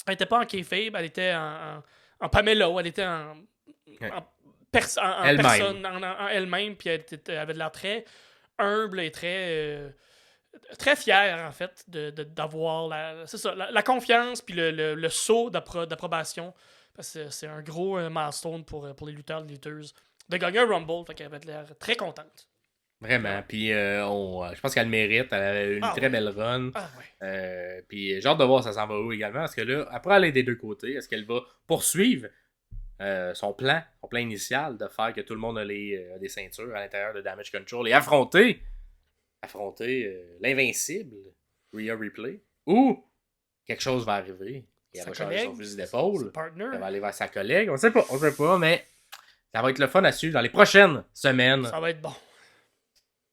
elle était pas en kayfabe, elle était en Pamela, elle était en personne, en elle-même, puis elle avait de l'air très humble et très fière, en fait, d'avoir la confiance puis le saut d'approbation. Parce que c'est un gros milestone pour les lutteurs et les lutteuses de gagner un Rumble, fait qu'elle avait l'air très contente. Vraiment, puis je pense qu'elle le mérite, elle a une très belle run. Puis j'ai hâte de voir ça s'en va où également, parce que là, après aller des deux côtés, est-ce qu'elle va poursuivre son plan initial de faire que tout le monde a des ceintures à l'intérieur de Damage Control et affronter l'invincible Rhea Ripley, ou quelque chose va arriver et elle va changer son fusil d'épaule, elle va aller vers sa collègue, on sait pas, mais ça va être le fun à suivre dans les prochaines semaines. Ça va être bon.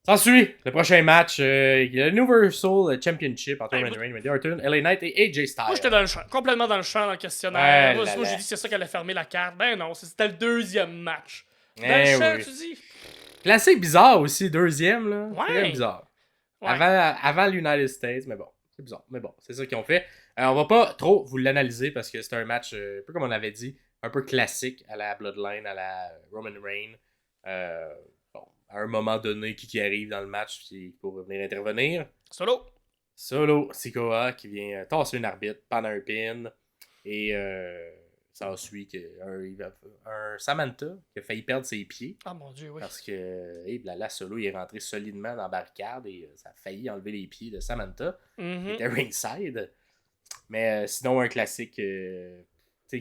S'ensuit le prochain match, il y a l'Universal Championship entre Roman Reigns, Randy Orton, LA Knight et AJ Styles. Moi, j'étais dans le champ, complètement dans le champ dans le questionnaire. Moi, j'ai dit c'est ça qu'elle a fermé la carte. Ben non, c'était le deuxième match. Dans le champ, tu dis. Classique bizarre aussi, deuxième, là. Ouais. Très bizarre. Ouais. Avant l'United States, mais bon, c'est bizarre. Mais bon, c'est ça qu'ils ont fait. On va pas trop vous l'analyser parce que c'est un match, un peu comme on avait dit, un peu classique à la Bloodline, à la Roman Reigns. À un moment donné, qui arrive dans le match pour venir intervenir. Solo Sikoa qui vient tasser une arbitre pendant un pin. Et ça suit un Samantha qui a failli perdre ses pieds. Ah mon Dieu, oui. Parce que la Solo il est rentré solidement dans la barricade et ça a failli enlever les pieds de Samantha, qui était ringside. Mais sinon, un classique...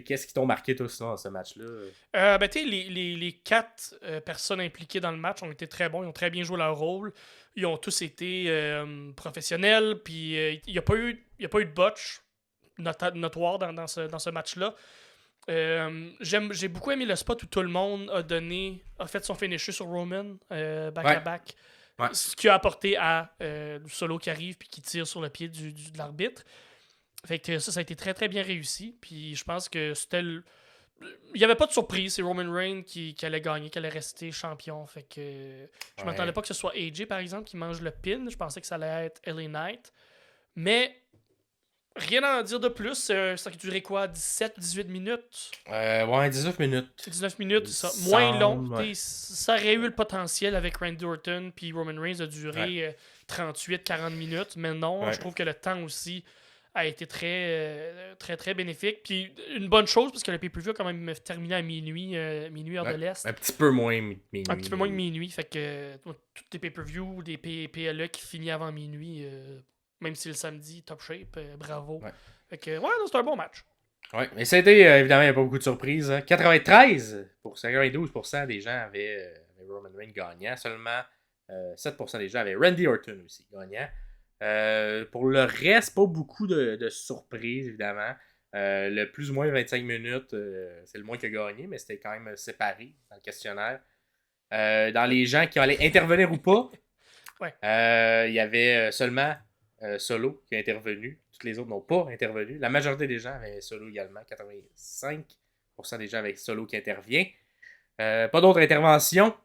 qu'est-ce qui t'ont marqué, toi, sinon, dans ce match-là? Les 4 personnes impliquées dans le match ont été très bons. Ils ont très bien joué leur rôle. Ils ont tous été professionnels. Puis il n'y a pas eu de botch notoire dans ce match-là. J'ai beaucoup aimé le spot où tout le monde a fait son finisher sur Roman, back-à-back. Ouais. Ce qui a apporté à Solo qui arrive puis qui tire sur le pied de l'arbitre. Fait que ça a été très très bien réussi. Puis je pense que c'était il n'y avait pas de surprise. C'est Roman Reigns qui allait gagner, qui allait rester champion. Fait que je m'attendais pas que ce soit AJ par exemple qui mange le pin. Je pensais que ça allait être LA Knight. Mais rien à en dire de plus. Ça a duré quoi? 17-18 minutes? 19 minutes. 19 minutes, ça. Moins long. Ouais. Ça aurait eu le potentiel avec Randy Orton puis Roman Reigns a duré 38-40 minutes. Mais non, je trouve que le temps aussi a été très, très, très bénéfique. Puis une bonne chose, parce que le pay-per-view a quand même terminé à minuit heure de l'Est. Un petit peu moins minuit. Un petit peu moins que minuit. Fait que tous les pay-per-views, des PLE qui finissent avant minuit, même si le samedi, top shape, bravo. Ouais. Fait que, c'est un bon match. Ouais, mais ça a été, évidemment, il n'y a pas beaucoup de surprises. Hein. 92% des gens avaient Roman Reigns gagnant. Seulement 7% des gens avaient Randy Orton aussi gagnant. Pour le reste, pas beaucoup de surprises, évidemment. Le plus ou moins 25 minutes, c'est le moins qui a gagné, mais c'était quand même séparé dans le questionnaire. Dans les gens qui allaient intervenir ou pas, il y avait seulement Solo qui a intervenu. Toutes les autres n'ont pas intervenu. La majorité des gens avaient Solo également. 85% des gens avec Solo qui intervient. Pas d'autres interventions.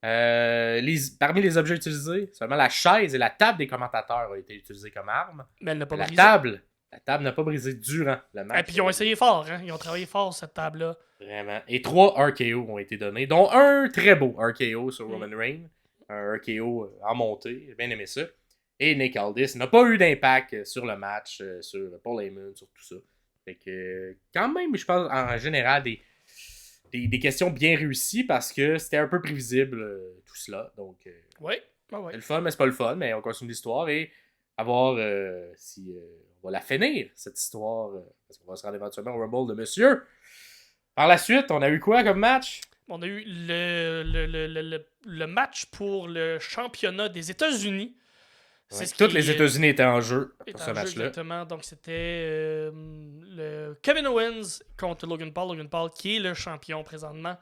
Parmi les objets utilisés, seulement la chaise et la table des commentateurs ont été utilisées comme armes. Mais elle n'a pas brisé. La table n'a pas brisé durant le match. Et puis ils ont essayé fort, hein? Ils ont travaillé fort cette table-là. Vraiment. Et 3 RKO ont été donnés, dont un très beau RKO sur Roman Reigns. Un RKO en montée. J'ai bien aimé ça. Et Nick Aldis n'a pas eu d'impact sur le match, sur Paul Heyman, sur tout ça. Fait que, quand même, je pense en général des questions bien réussies parce que c'était un peu prévisible tout cela. Donc, c'est le fun, mais c'est pas le fun, mais on continue l'histoire et à voir si on va la finir, cette histoire, parce qu'on va se rendre éventuellement au Rumble de monsieur. Par la suite, on a eu quoi comme match? On a eu le match pour le championnat des États-Unis. Tous les États-Unis étaient en jeu pour ce match-là. Exactement. Donc, c'était le Kevin Owens contre Logan Paul. Logan Paul qui est le champion présentement.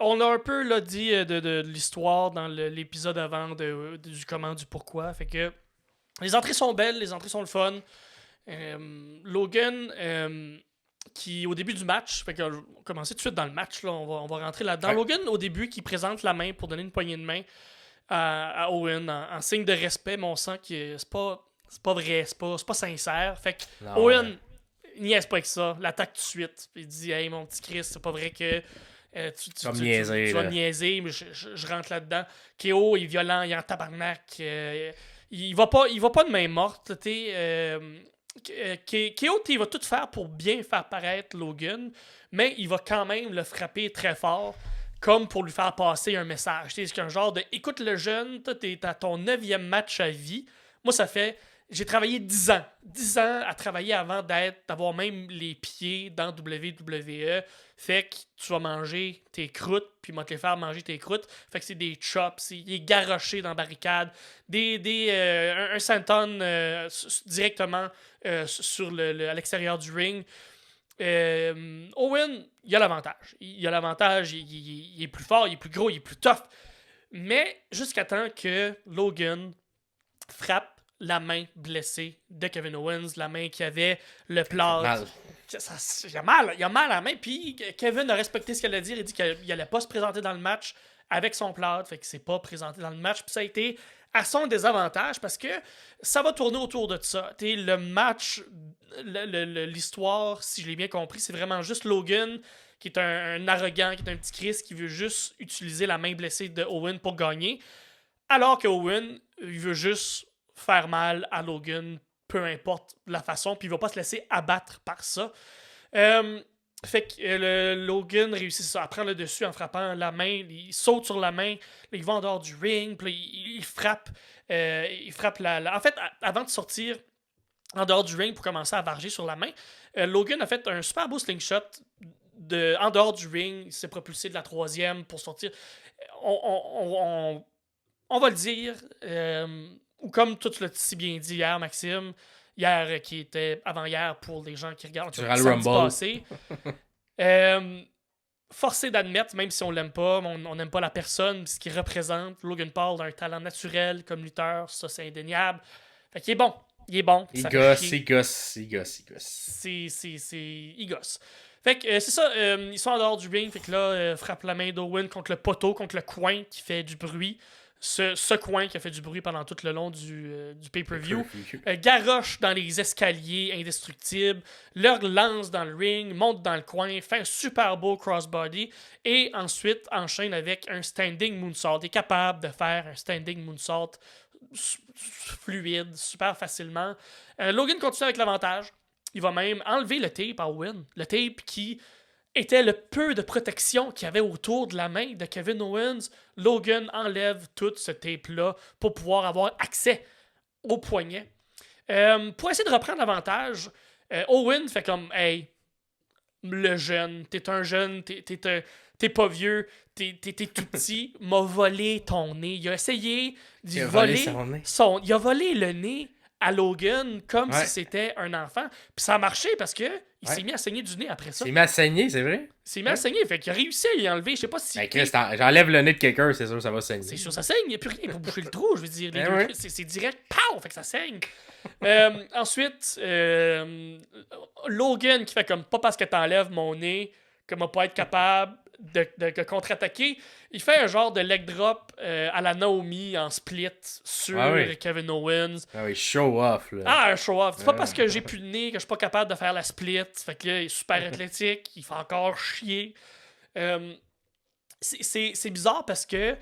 On a un peu là, dit de l'histoire dans l'épisode avant du comment, du pourquoi. Fait que les entrées sont belles, les entrées sont le fun. Logan, qui au début du match, fait qu'on va commencer tout de suite dans le match, là, on va rentrer là-dedans. Ouais. Logan, au début, qui présente la main pour donner une poignée de main à Owen en signe de respect, mais on sent que c'est pas vrai, c'est pas sincère. Fait que Owen niaise pas avec ça, l'attaque tout de suite. Il dit hey mon petit Chris, c'est pas vrai que tu vas me niaiser, mais je rentre là-dedans. KO est violent, il est en tabarnak. Il va pas de main morte. KO, il va tout faire pour bien faire paraître Logan, mais il va quand même le frapper très fort, comme pour lui faire passer un message. C'est un genre de écoute le jeune, t'es à ton 9e match à vie. Moi, ça fait. J'ai travaillé 10 ans. 10 ans à travailler avant d'avoir même les pieds dans WWE. Fait que tu vas manger tes croûtes, puis moi te les faire manger tes croûtes. Fait que c'est des chops, il est garoché dans la barricade. Un senton directement sur à l'extérieur du ring. Owen, il a l'avantage. Il est plus fort, il est plus gros, il est plus tough. Mais jusqu'à temps que Logan frappe la main blessée de Kevin Owens, la main qui avait le plâtre. Il a mal à la main. Puis Kevin a respecté ce qu'elle a dit. Il a dit qu'il n'allait pas se présenter dans le match avec son plâtre. Fait qu'il ne s'est pas présenté dans le match. Puis ça a été à son désavantage parce que ça va tourner autour de ça. Le match, l'histoire, si je l'ai bien compris, c'est vraiment juste Logan qui est un arrogant, qui est un petit Chris qui veut juste utiliser la main blessée de Owen pour gagner. Alors que Owen, il veut juste faire mal à Logan, peu importe la façon, puis il va pas se laisser abattre par ça. Fait que Logan réussit à prendre le dessus en frappant la main, il saute sur la main, il va en dehors du ring, puis il frappe. En fait, avant de sortir en dehors du ring pour commencer à varger sur la main, Logan a fait un super beau slingshot en dehors du ring, il s'est propulsé de la 3e pour sortir. On va le dire, ou comme tu l'as si bien dit hier, Maxime, hier qui était avant-hier pour les gens qui regardent le samedi passé, forcé d'admettre, même si on l'aime pas, on n'aime pas la personne, ce qu'il représente. Logan Paul a un talent naturel comme lutteur, ça c'est indéniable. Fait qu'il est bon. Il gosse. Il gosse. Fait que c'est ça, ils sont en dehors du ring, fait que là, frappe la main d'Owen contre le poteau, contre le coin qui fait du bruit. Ce coin qui a fait du bruit pendant tout le long du pay-per-view. Garoche dans les escaliers indestructibles, leur lance dans le ring, monte dans le coin, fait un super beau crossbody et ensuite enchaîne avec un standing moonsault. Il est capable de faire un standing moonsault fluide, super facilement. Logan continue avec l'avantage. Il va même enlever le tape à Owen. Le tape qui était le peu de protection qu'il y avait autour de la main de Kevin Owens. Logan enlève tout ce tape-là pour pouvoir avoir accès au poignet. Pour essayer de reprendre l'avantage, Owen fait comme « Hey, le jeune, t'es un jeune, t'es pas vieux, t'es tout petit, m'a volé ton nez. » Il a essayé d'y voler il a volé le nez à Logan comme si c'était un enfant. Puis ça a marché parce que il s'est mis à saigner du nez après ça. Il s'est mis à saigner, c'est vrai? Il s'est mis à saigner. Fait qu'il a réussi à y enlever. Je sais pas si... Chris, j'enlève le nez de quelqu'un, c'est sûr ça va saigner. C'est sûr ça saigne. Il n'y a plus rien pour boucher le trou. Je veux dire, c'est direct. Pow! Fait que ça saigne. Ensuite, Logan qui fait comme pas parce que t'enlèves mon nez que m'a pas être capable de contre-attaquer. Il fait un genre de leg drop à la Naomi en split sur Kevin Owens. Ah oui, show off. Là. Un show off. C'est pas parce que j'ai plus de nez que je suis pas capable de faire la split. Fait que là, il est super athlétique. Il fait encore chier. C'est bizarre parce que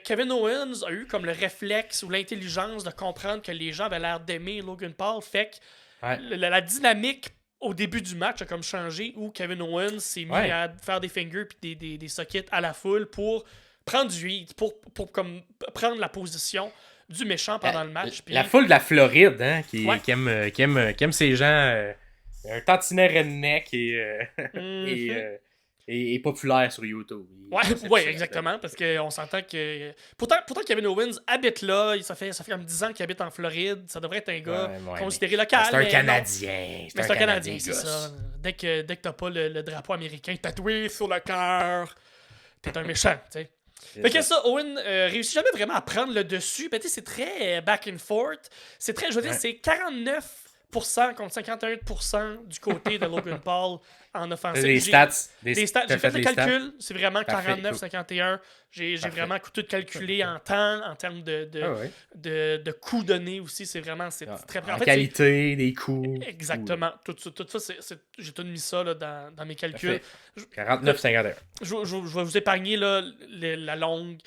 Kevin Owens a eu comme le réflexe ou l'intelligence de comprendre que les gens avaient l'air d'aimer Logan Paul. Fait que la dynamique au début du match a comme changé où Kevin Owens s'est mis à faire des fingers puis des sockets à la foule pour prendre du heat, pour comme prendre la position du méchant pendant le match. La foule de la Floride, hein, qui aime ces gens, un tantinet redneck et est populaire sur YouTube. Ouais, exactement, parce qu'on s'entend que... Pourtant, Kevin Owens habite là, ça fait comme 10 ans qu'il habite en Floride, ça devrait être un gars considéré local. C'est un Canadien. Mais c'est un Canadien, c'est ça. Dès que t'as pas le drapeau américain tatoué sur le cœur, t'es un méchant, tu sais. Fait que ça, Owen réussit jamais vraiment à prendre le dessus. Ben, c'est très back and forth. C'est très, je veux dire, c'est 49% contre 51% du côté de Logan Paul en offensive. Des stats. J'ai fait le calcul. C'est vraiment 49-51. J'ai vraiment tout calculé en temps, en termes de coups donnés aussi. C'est vraiment très près. En fait, des coups. Exactement. Tout ça, j'ai tout mis ça là, dans mes calculs. 49-51. Je vais vous épargner là, la longue.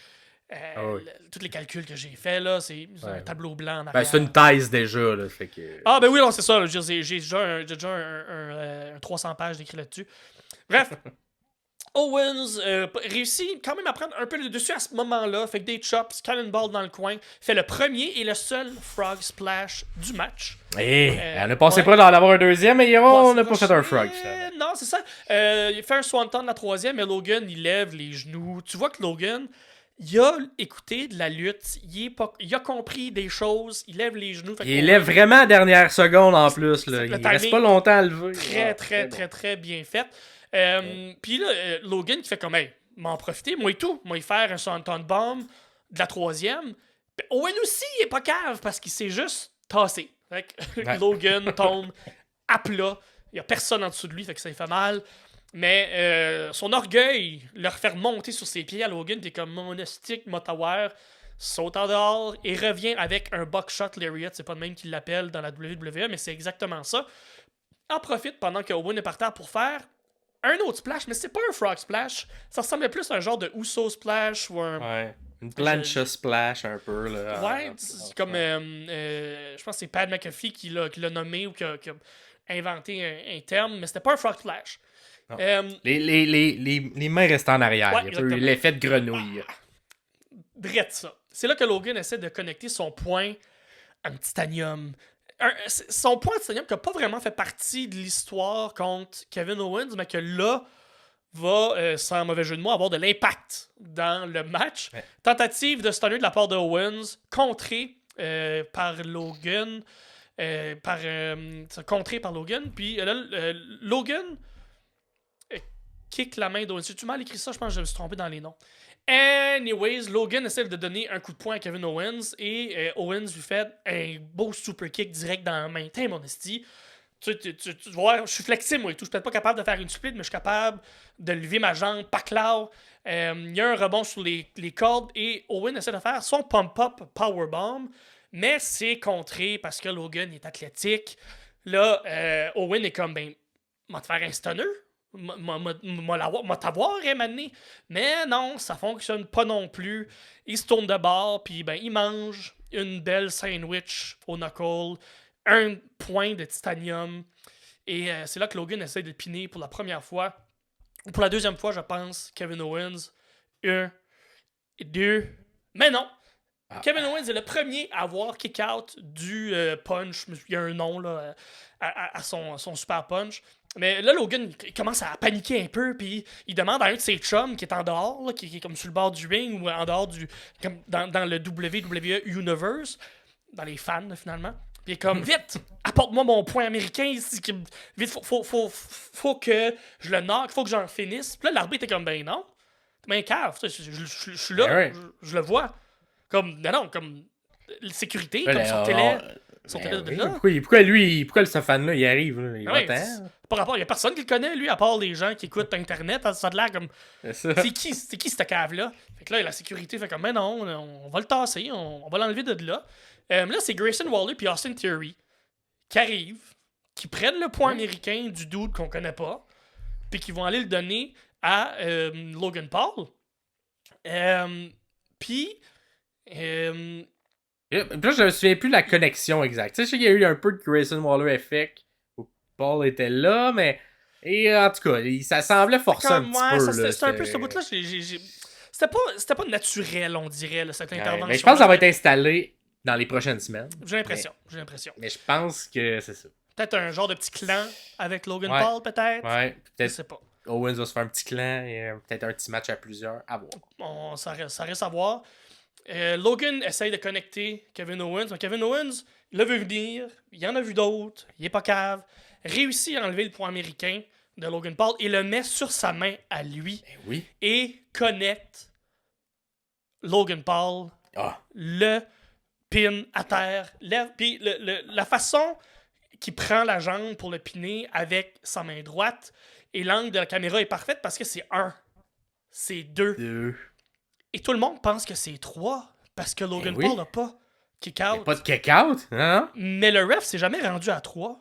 Tous les calculs que j'ai faits, là, c'est un tableau blanc en arrière. C'est une thèse déjà. Là, fait que... Ah, ben oui, non, c'est ça. Là, j'ai déjà un 300 pages d'écrit là-dessus. Bref, Owens réussit quand même à prendre un peu le dessus à ce moment-là. Fait que des chops, cannonball dans le coin. Fait le premier et le seul frog splash du match. On a passé pas d'en avoir un deuxième, mais on n'a pas fait un frog. Non, c'est ça. Il fait un swanton de la troisième, mais Logan, il lève les genoux. Tu vois que Logan... Il a écouté de la lutte, il a compris des choses, il lève les genoux. Il lève vraiment à dernière seconde en plus. Là. Il reste pas longtemps à lever. Très bien fait. Puis là, Logan qui fait comme, hey, m'en profiter, moi et tout, moi y faire un Swanton Bomb de la troisième. Puis Owen aussi, il est pas cave parce qu'il s'est juste tassé. Fait que Logan tombe à plat, il y a personne en dessous de lui, fait que ça lui fait mal. Mais son orgueil le refaire monter sur ses pieds à Logan, puis comme monostique, Motaware, saute en dehors et revient avec un buckshot lariat. C'est pas le même qu'il l'appelle dans la WWE, mais c'est exactement ça. En profite pendant que Owen est par terre pour faire un autre splash, mais c'est pas un frog splash. Ça ressemblait plus à un genre de Uso splash ou un... une plancha splash un peu. Là. C'est comme... je pense que c'est Pat McAfee qui l'a nommé ou qui a inventé un terme, mais c'était pas un frog splash. Les mains restent en arrière. Il y a eu l'effet de grenouille. Drette ça. C'est là que Logan essaie de connecter son point en titanium. Son point en titanium qui n'a pas vraiment fait partie de l'histoire contre Kevin Owens, mais que là va, sans mauvais jeu de mots, avoir de l'impact dans le match. Ouais. Tentative de stunner de la part de Owens, contrée par Logan. Contrée par Logan. Puis là, Logan... kick la main d'Owens. J'ai-tu mal écrit ça? Je pense que je me suis trompé dans les noms. Anyways, Logan essaie de donner un coup de poing à Kevin Owens et Owens lui fait un beau super kick direct dans la main. Tiens, mon esti. Tu vois, je suis flexible, moi et tout. Je suis peut-être pas capable de faire une split, mais je suis capable de lever ma jambe, paclaw. Il y a un rebond sur les cordes et Owen essaie de faire son pump-up powerbomb, mais c'est contré parce que Logan est athlétique. Là, Owen est comme, ben, m'a te faire un stunner. M'a t'avoir émané. Mais non, ça fonctionne pas non plus. Il se tourne de bord, puis ben, il mange une belle sandwich au knuckle, un point de titanium. Et c'est là que Logan essaie de piner pour la première fois. Ou pour la deuxième fois, je pense, Kevin Owens. 1 et 2. Mais non! Kevin Owens est le premier à avoir kick-out du punch. Il y a un nom là, à son super punch. Mais là, Logan il commence à paniquer un peu, puis il demande à un de ses chums qui est en dehors, là, qui est comme sur le bord du ring ou en dehors du. Comme dans le WWE Universe, dans les fans, là, finalement. Puis il est comme, vite, apporte-moi mon point américain ici. Vite, faut que je le knock, faut que j'en finisse. Puis là, l'arbitre est comme, ben non, t'es bien cave, je suis là, je le vois. Comme, non, comme, sécurité, comme sur télé. Pourquoi ce fan-là, il arrive, là, il va-t'en? Par rapport, il n'y a personne qui le connaît, lui, à part les gens qui écoutent Internet. Ça a l'air comme. C'est qui cette cave-là? Fait que là, la sécurité fait comme, mais non, on va le tasser, on va l'enlever de là. Là, c'est Grayson Waller puis Austin Theory qui arrivent, qui prennent le point américain du dude qu'on connaît pas, puis qui vont aller le donner à Logan Paul. Puis. Là, je me souviens plus de la connexion exacte. Tu sais, je sais qu'il y a eu un peu de Grayson Waller effect où Paul était là, mais. Et en tout cas, ça semblait forcer un petit peu. C'était un peu ce bout-là. C'était pas naturel, on dirait, là, cette intervention. Mais je pense que ça va être installé dans les prochaines semaines. J'ai l'impression. Mais je pense que c'est ça. Peut-être un genre de petit clan avec Logan Paul, peut-être. Ouais, peut-être. Je sais pas. Owens va se faire un petit clan et peut-être un petit match à plusieurs. À voir. Bon, ça reste à voir. Logan essaye de connecter Kevin Owens. Donc Kevin Owens, il l'a vu venir. Il en a vu d'autres. Il est pas cave. Réussit à enlever le point américain de Logan Paul et le met sur sa main à lui. Ben oui. Et connecte Logan Paul. Ah. Le pin à terre. Puis la façon qu'il prend la jambe pour le piner avec sa main droite et l'angle de la caméra est parfaite parce que c'est 1. C'est 2. Et tout le monde pense que c'est 3 parce que Logan Paul n'a pas kick-out. Pas de kick-out, hein? Mais le ref s'est jamais rendu à 3.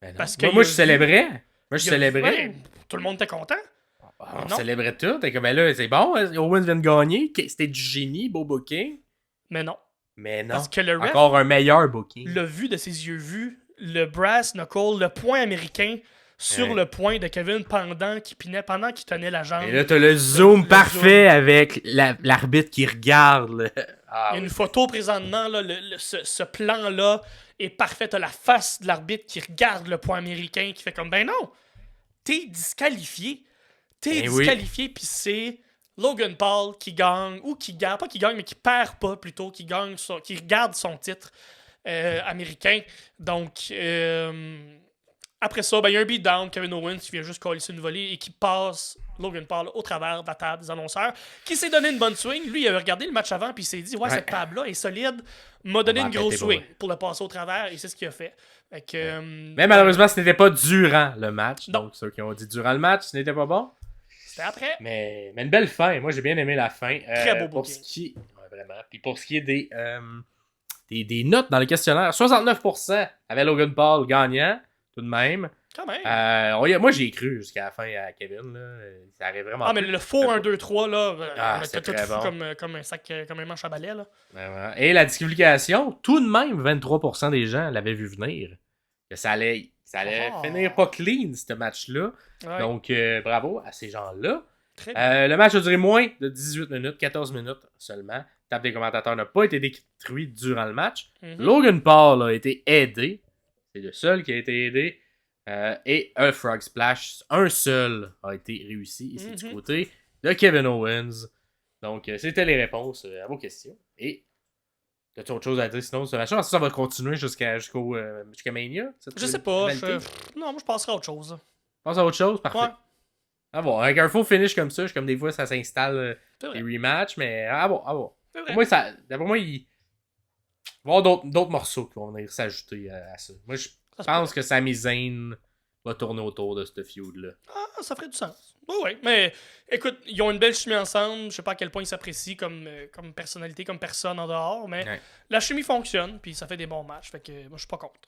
Ben parce que moi je célébrais. Moi, je célébrais. Ouais, tout le monde était content. On célébrait tout. T'es comme, là, c'est bon, Owens vient de gagner. C'était du génie, beau booking. Mais non. Parce que le ref, encore un meilleur booking. l'a vu de ses yeux vus, le brass knuckle, le point américain sur le point de Kevin pendant qu'il tenait la jambe. Et là, t'as le zoom parfait avec l'arbitre qui regarde. Il y a une photo présentement, là, ce plan-là est parfait. T'as la face de l'arbitre qui regarde le point américain, qui fait comme, ben non, t'es disqualifié. Puis c'est Logan Paul qui gagne, ou qui gagne, pas qui gagne, mais qui perd pas plutôt, qui regarde son titre américain. Donc, après ça, il y a un beatdown, Kevin Owens qui vient juste coller une volée et qui passe Logan Paul au travers de la table des annonceurs, qui s'est donné une bonne swing. Lui, il avait regardé le match avant puis il s'est dit, cette table-là est solide, m'a donné une grosse swing pour le passer au travers et c'est ce qu'il a fait. Mais malheureusement, ce n'était pas durant le match. Non. Donc, ceux qui ont dit durant le match, ce n'était pas bon. C'était après. Mais une belle fin. Moi, j'ai bien aimé la fin. Très beau pour ce qui... vraiment. Puis pour ce qui est des notes dans le questionnaire, 69% avait Logan Paul gagnant, tout de même. Quand même. Moi, j'ai cru jusqu'à la fin à Kevin. Là. Ça arrive vraiment. Mais le faux 1-2-3, là, c'était tout très fou bon. comme un sac, comme un manche à balai. Là. Et la disqualification, tout de même, 23% des gens l'avaient vu venir. Que ça allait finir pas clean, ce match-là. Ouais. Donc, bravo à ces gens-là. Le match a duré moins de 18 minutes, 14 minutes seulement. La table des commentateurs n'a pas été détruite durant le match. Logan Paul a été aidé. C'est le seul qui a été aidé. Et un Frog Splash, un seul, a été réussi ici du côté de Kevin Owens. Donc, c'était les réponses à vos questions. Et, as-tu autre chose à dire sinon ce match? Ça va continuer jusqu'à Mania? Je sais pas. Non, moi je passerai à autre chose. Passe à autre chose? Parfait. Ouais. Ah bon, avec un faux finish comme ça, comme des fois ça s'installe les rematchs, mais bon. Pour moi, d'après moi, il va y avoir d'autres morceaux qui vont venir s'ajouter à ça. Moi, je pense que Sami Zayn va tourner autour de ce feud-là. Ah, ça ferait du sens. Oui, mais écoute, ils ont une belle chimie ensemble. Je sais pas à quel point ils s'apprécient comme personnalité, comme personne en dehors, mais la chimie fonctionne, puis ça fait des bons matchs. Fait que moi, je suis pas contre.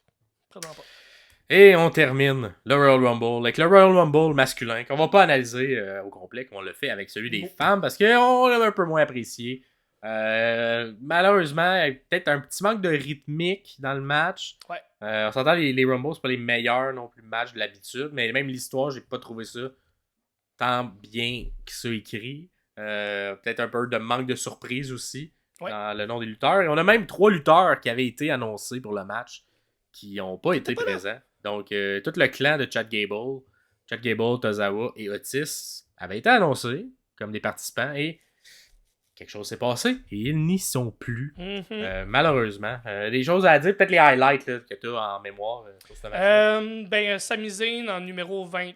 Vraiment pas. Et on termine le Royal Rumble avec le Royal Rumble masculin, qu'on va pas analyser au complet, qu'on le fait avec celui des femmes, parce qu'on l'a un peu moins apprécié. Malheureusement, il y a peut-être un petit manque de rythmique dans le match. Ouais. On s'entend, les Rumbles, c'est pas les meilleurs non plus matchs de l'habitude, mais même l'histoire, j'ai pas trouvé ça tant bien que ça écrit. Peut-être un peu de manque de surprise aussi dans le nom des lutteurs. Et on a même 3 lutteurs qui avaient été annoncés pour le match qui n'ont pas été présents. Donc, tout le clan de Chad Gable, Tozawa et Otis avaient été annoncés comme des participants et quelque chose s'est passé et ils n'y sont plus. Malheureusement. Des choses à dire, peut-être les highlights là, que tu as en mémoire sur ce match. Sami Zayn en numéro 20.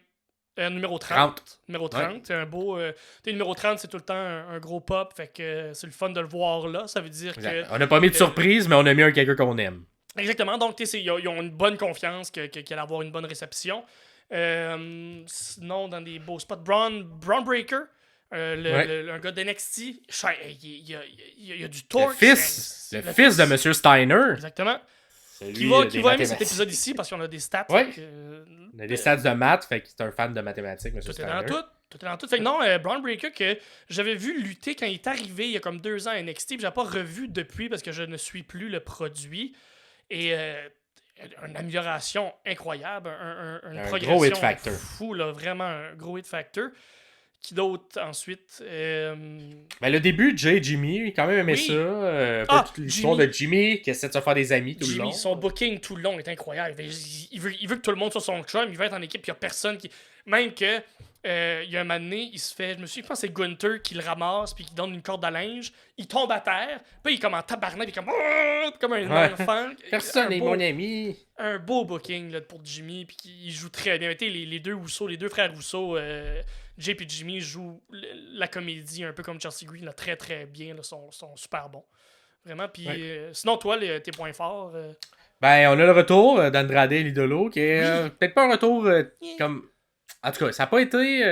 Numéro 30. Numéro 30. C'est un beau. Numéro 30, c'est tout le temps un gros pop. Fait que c'est le fun de le voir là. Ça veut dire que. On n'a pas mis de surprise, mais on a mis quelqu'un qu'on aime. Exactement. Donc, ils ont une bonne confiance qu'elle allait avoir une bonne réception. Sinon, dans des beaux spots, Braun Breaker. Un gars d'NXT, il y a du torque. Le fils de M. Steiner. Exactement. Qui va aimer cet épisode ici parce qu'on a des stats. On a des stats de maths, fait que c'est un fan de mathématiques, M. Steiner. Tout est dans tout. Fait que non, Braun Breaker, que j'avais vu lutter quand il est arrivé il y a comme 2 ans à NXT, puis j'ai pas revu depuis parce que je ne suis plus le produit. Et une amélioration incroyable, une progression gros hit factor. Fou, là, vraiment un gros hit factor. Qui d'autre ensuite? Le début, Jimmy, quand même aimé ça. Toute l'histoire de Jimmy qui essaie de se faire des amis tout le long. Son booking tout le long est incroyable. Il veut que tout le monde soit son chum, il veut être en équipe, puis il n'y a personne qui. Même que il y a un moment donné, il se fait, je pense que c'est Gunther qui le ramasse puis qui donne une corde à linge, il tombe à terre, puis il est comme en tabarnak, puis comme un enfant. Personne n'est mon ami. Un beau booking là, pour Jimmy, puis il joue très bien. Les deux frères Rousseau, Jay et Jimmy jouent la comédie un peu comme Chelsea Green, là, très très bien, là, sont super bons. Vraiment, puis sinon toi, tes points forts... Ben, on a le retour d'Andrade et l'idolo, qui est peut-être pas un retour comme... En tout cas, ça n'a pas été...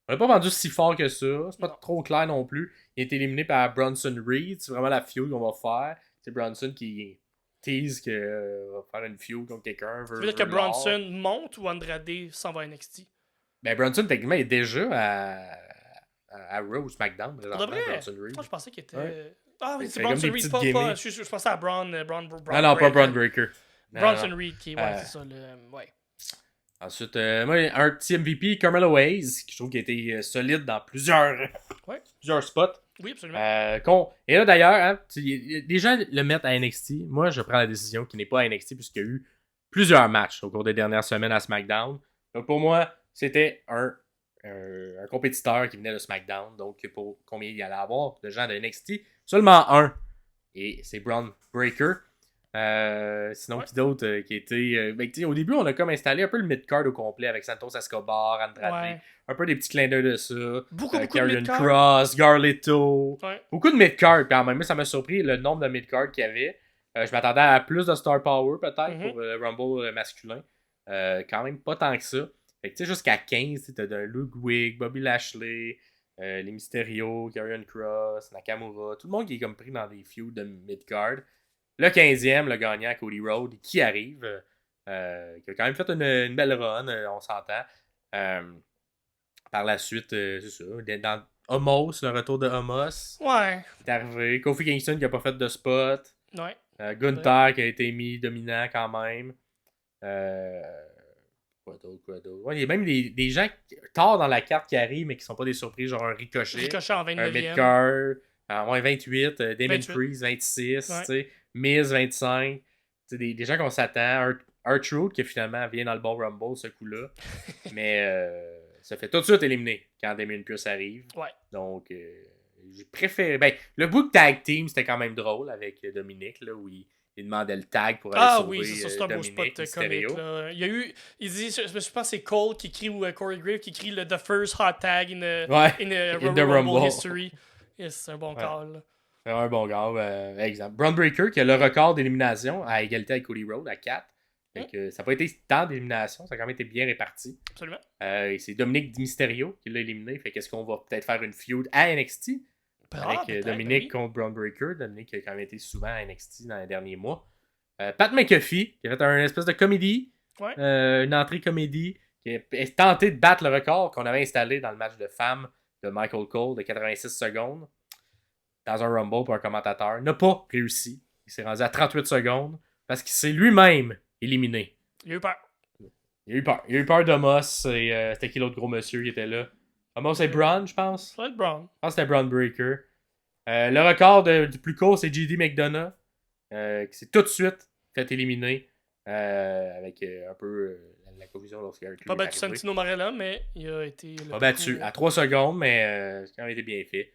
on l'a pas vendu si fort que ça. C'est pas trop clair non plus. Il a été éliminé par Bronson Reed. C'est vraiment la feud qu'on va faire. C'est Bronson qui tease qu'il va faire une feud contre quelqu'un. Tu veux dire que Bronson monte ou Andrade s'en va à NXT? Ben, Bronson, techniquement, est déjà à Raw ou SmackDown. Pour de vrai? Bronson Reed. Moi, je pensais qu'il était... Ouais. Ah oui, c'est Bronson Reed, pas... Je pensais à Braun non, pas Braun Breaker. Bronson Reed, qui est... Ouais, c'est ça, ouais. Ensuite, moi, un petit MVP, Carmelo Hayes, qui je trouve qu'il a été solide dans plusieurs spots. Oui, absolument. Et là, d'ailleurs, hein, les gens le mettent à NXT. Moi, je prends la décision qu'il n'est pas à NXT puisqu'il y a eu plusieurs matchs au cours des dernières semaines à SmackDown. Donc, pour moi, c'était un compétiteur qui venait de SmackDown. Donc, pour combien il y allait avoir de gens de NXT? Seulement un. Et c'est Braun Breaker. Sinon, qui d'autre qui était... au début, on a comme installé un peu le mid-card au complet avec Santos Escobar, Andrade. Un peu des petits clins d'œil de ça. Beaucoup de Karrion mid-card. Cross, Garlito. Ouais. Beaucoup de mid-card. Puis en même temps, ça m'a surpris le nombre de mid-card qu'il y avait. Je m'attendais à plus de star power peut-être pour le Rumble masculin. Quand même pas tant que ça. Fait que tu sais, jusqu'à 15, t'as un Ludwig, Bobby Lashley, les Mysterio, Karrion Cross, Nakamura. Tout le monde qui est comme pris dans des feuds de mid-card. Le 15e, le gagnant, Cody Rhodes, qui arrive, qui a quand même fait une belle run, on s'entend. Par la suite, c'est ça, dans Homos, le retour de Homos, est arrivé. Kofi Kingston qui n'a pas fait de spot. Gunther qui a été mis dominant quand même. Quoi d'autre? Ouais, il y a même des gens tard dans la carte qui arrivent, mais qui sont pas des surprises, genre un Ricochet. Ricochet en 29e. Un Midcard. 28, Damon Priest 26, tu sais, Miz 25. Des gens qu'on s'attend. R-Truth qui finalement vient dans le bon Rumble ce coup-là. Mais ça fait tout de suite éliminer quand Damon Priest arrive. Ouais. Donc, j'ai préféré. Ben, le book tag team, c'était quand même drôle avec Dominique, là, où il demandait le tag pour aller sauver oui, c'est un beau spot comique. Là. Il y a eu, il dit, je pense que c'est Cole qui écrit, ou Corey Graves qui écrit le The First Hot Tag in the Rumble History. Yes, c'est un bon call. C'est un bon gars. Exemple. Braun Breaker qui a le record d'élimination à égalité avec Cody Rhodes à 4. Fait que ça n'a pas été tant d'élimination, ça a quand même été bien réparti. Absolument. Et c'est Dominic Mysterio qui l'a éliminé. Fait qu'est-ce qu'on va peut-être faire une feud à NXT avec Dominic contre Braun Breaker. Dominic qui a quand même été souvent à NXT dans les derniers mois. Pat McAfee qui a fait une espèce de comédie. Une entrée comédie qui a tenté de battre le record qu'on avait installé dans le match de femmes de Michael Cole de 86 secondes dans un Rumble pour un commentateur. N'a pas réussi. Il s'est rendu à 38 secondes parce qu'il s'est lui-même éliminé. Il a eu peur. Il a eu peur d'Omos. C'était qui l'autre gros monsieur qui était là? Omos et Braun, je pense. Ça va être Braun. Je pense que c'était Braun Breaker. Le record du plus court, c'est JD McDonough. Qui s'est tout de suite fait éliminer. Avec un peu la confusion lorsqu'il a pas battu Santino Marella, mais il a été... Pas battu. À 3 secondes, mais ça a quand même été bien fait.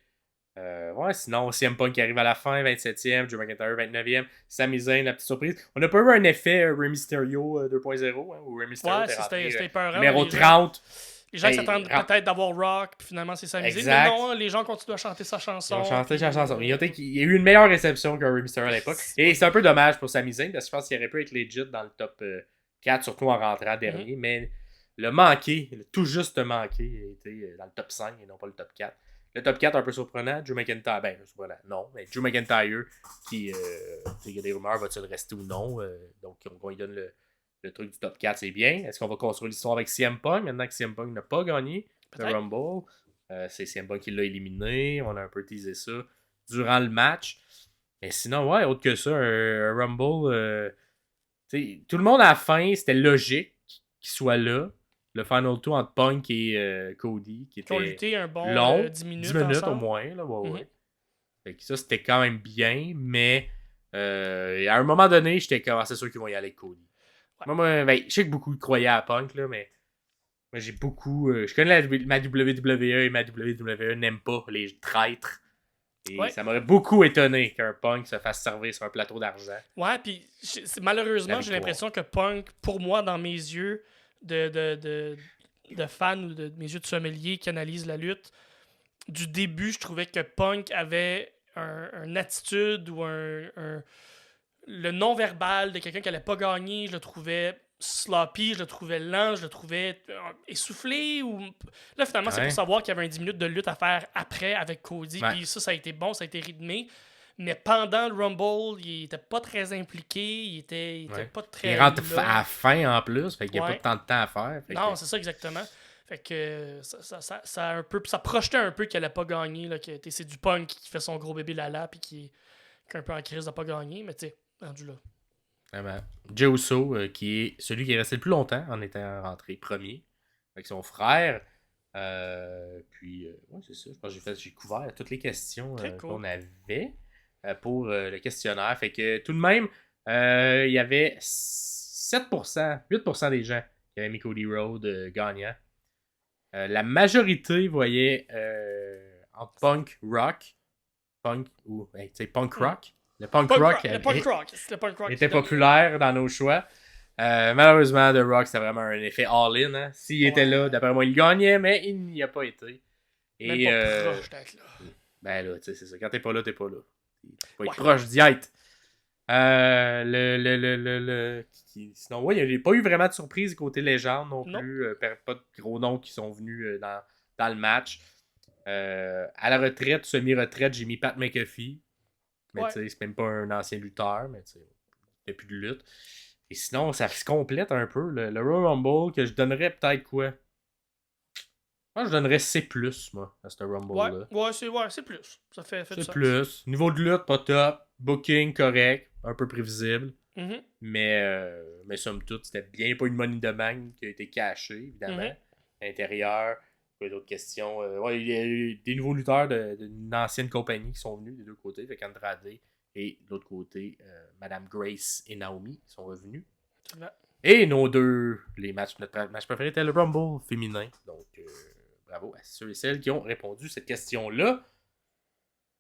Sinon, CM Punk qui arrive à la fin, 27e, Drew McIntyre, 29e, Sami Zayn, la petite surprise. On n'a pas eu un effet Rey Mysterio 2.0, hein, où Rey Mysterio c'était épeurant. Numéro 30. Les gens s'attendent peut-être d'avoir Rock, puis finalement c'est Sami Zayn. Mais non, les gens continuent à chanter sa chanson. Ils ont chanté sa chanson. Il y a eu une meilleure réception que Rey Mysterio à l'époque. Et c'est un peu dommage pour Sami Zayn, parce que je pense qu'il aurait pu être legit dans le top 4, surtout en rentrant dernier. Mais le tout juste manqué, il était dans le top 5 et non pas le top 4. Le top 4 un peu surprenant, Drew McIntyre, mais Drew McIntyre qui, il y a des rumeurs, va-t-il rester ou non, donc on lui donne le truc du top 4, c'est bien. Est-ce qu'on va construire l'histoire avec CM Punk, maintenant que CM Punk n'a pas gagné le Rumble, c'est CM Punk qui l'a éliminé, on a un peu teasé ça durant le match, mais sinon, autre que ça, un Rumble, tout le monde à la fin, c'était logique qu'il soit là. Le Final 2 entre Punk et Cody, qui était lutté un bon long, 10 minutes, 10 minutes ensemble. au moins. Là, Fait que ça, c'était quand même bien, mais à un moment donné, j'étais comme, c'est sûr qu'ils vont y aller avec Cody. Moi, je sais que beaucoup croyaient à Punk, là, mais Moi, j'ai beaucoup... je connais ma WWE et ma WWE n'aime pas les traîtres. Et ça m'aurait beaucoup étonné qu'un Punk se fasse servir sur un plateau d'argent. Ouais, puis malheureusement, j'ai l'impression que Punk, pour moi, dans mes yeux de fan ou de mes yeux de sommelier qui analyse la lutte, du début, je trouvais que Punk avait une attitude ou le non-verbal de quelqu'un qui allait pas gagner, je le trouvais sloppy, je le trouvais lent, je le trouvais essoufflé. Là, finalement, c'est pour savoir qu'il y avait un 10 minutes de lutte à faire après avec Cody, puis ça a été bon, ça a été rythmé. Mais pendant le Rumble, il était pas très impliqué, il était pas très... Il rentre à la fin en plus, fait qu'il n'y a pas tant de temps à faire. Non, c'est ça exactement. Fait que ça un peu, ça projetait un peu qu'elle n'allait pas gagner, là, que c'est du Punk qui fait son gros bébé Lala, puis qui est un peu en crise de pas gagner, mais tu sais, rendu là. Vraiment. Jey Uso, qui est celui qui est resté le plus longtemps en étant rentré premier, avec son frère. Puis, ouais, c'est ça. Je pense que j'ai couvert toutes les questions qu'on avait pour le questionnaire. Fait que tout de même, il y avait 7%, 8% des gens qui avaient mis Cody Rhodes gagnant. La majorité voyait en Punk Rock. Punk ou Punk Rock. Le Punk Rock était populaire dans nos choix. Malheureusement, The Rock, c'était vraiment un effet all-in. Hein. S'il était là, d'après moi, il gagnait, mais il n'y a pas été. Et, même pas proche d'être là. Ben là, tu sais, c'est ça. Quand t'es pas là, t'es pas là. Faut être proche d'y être. Sinon, ouais, il n'y a pas eu vraiment de surprise côté légende non plus. Pas de gros noms qui sont venus dans le match. À la retraite, semi-retraite, j'ai mis Pat McAfee. Mais tu sais, c'est même pas un ancien lutteur, mais tu sais, il n'y a plus de lutte. Et sinon, ça se complète un peu. Le Royal Rumble, que je donnerais peut-être quoi? Moi, je donnerais C+, moi, à ce Rumble-là. Ouais, c'est plus. Ça fait du sens. Plus. Niveau de lutte, pas top. Booking, correct. Un peu prévisible. Mm-hmm. Mais somme toute, c'était bien. Pas une money de bank qui a été cachée, évidemment. Mm-hmm. À l'intérieur. Il y a d'autres questions. Il y a eu des nouveaux lutteurs d'une ancienne compagnie qui sont venus des deux côtés. Fait qu'Andrade et de l'autre côté, Madame Grace et Naomi sont revenus. Et notre match préféré était le Rumble féminin. Donc, bravo à ceux et celles qui ont répondu à cette question-là.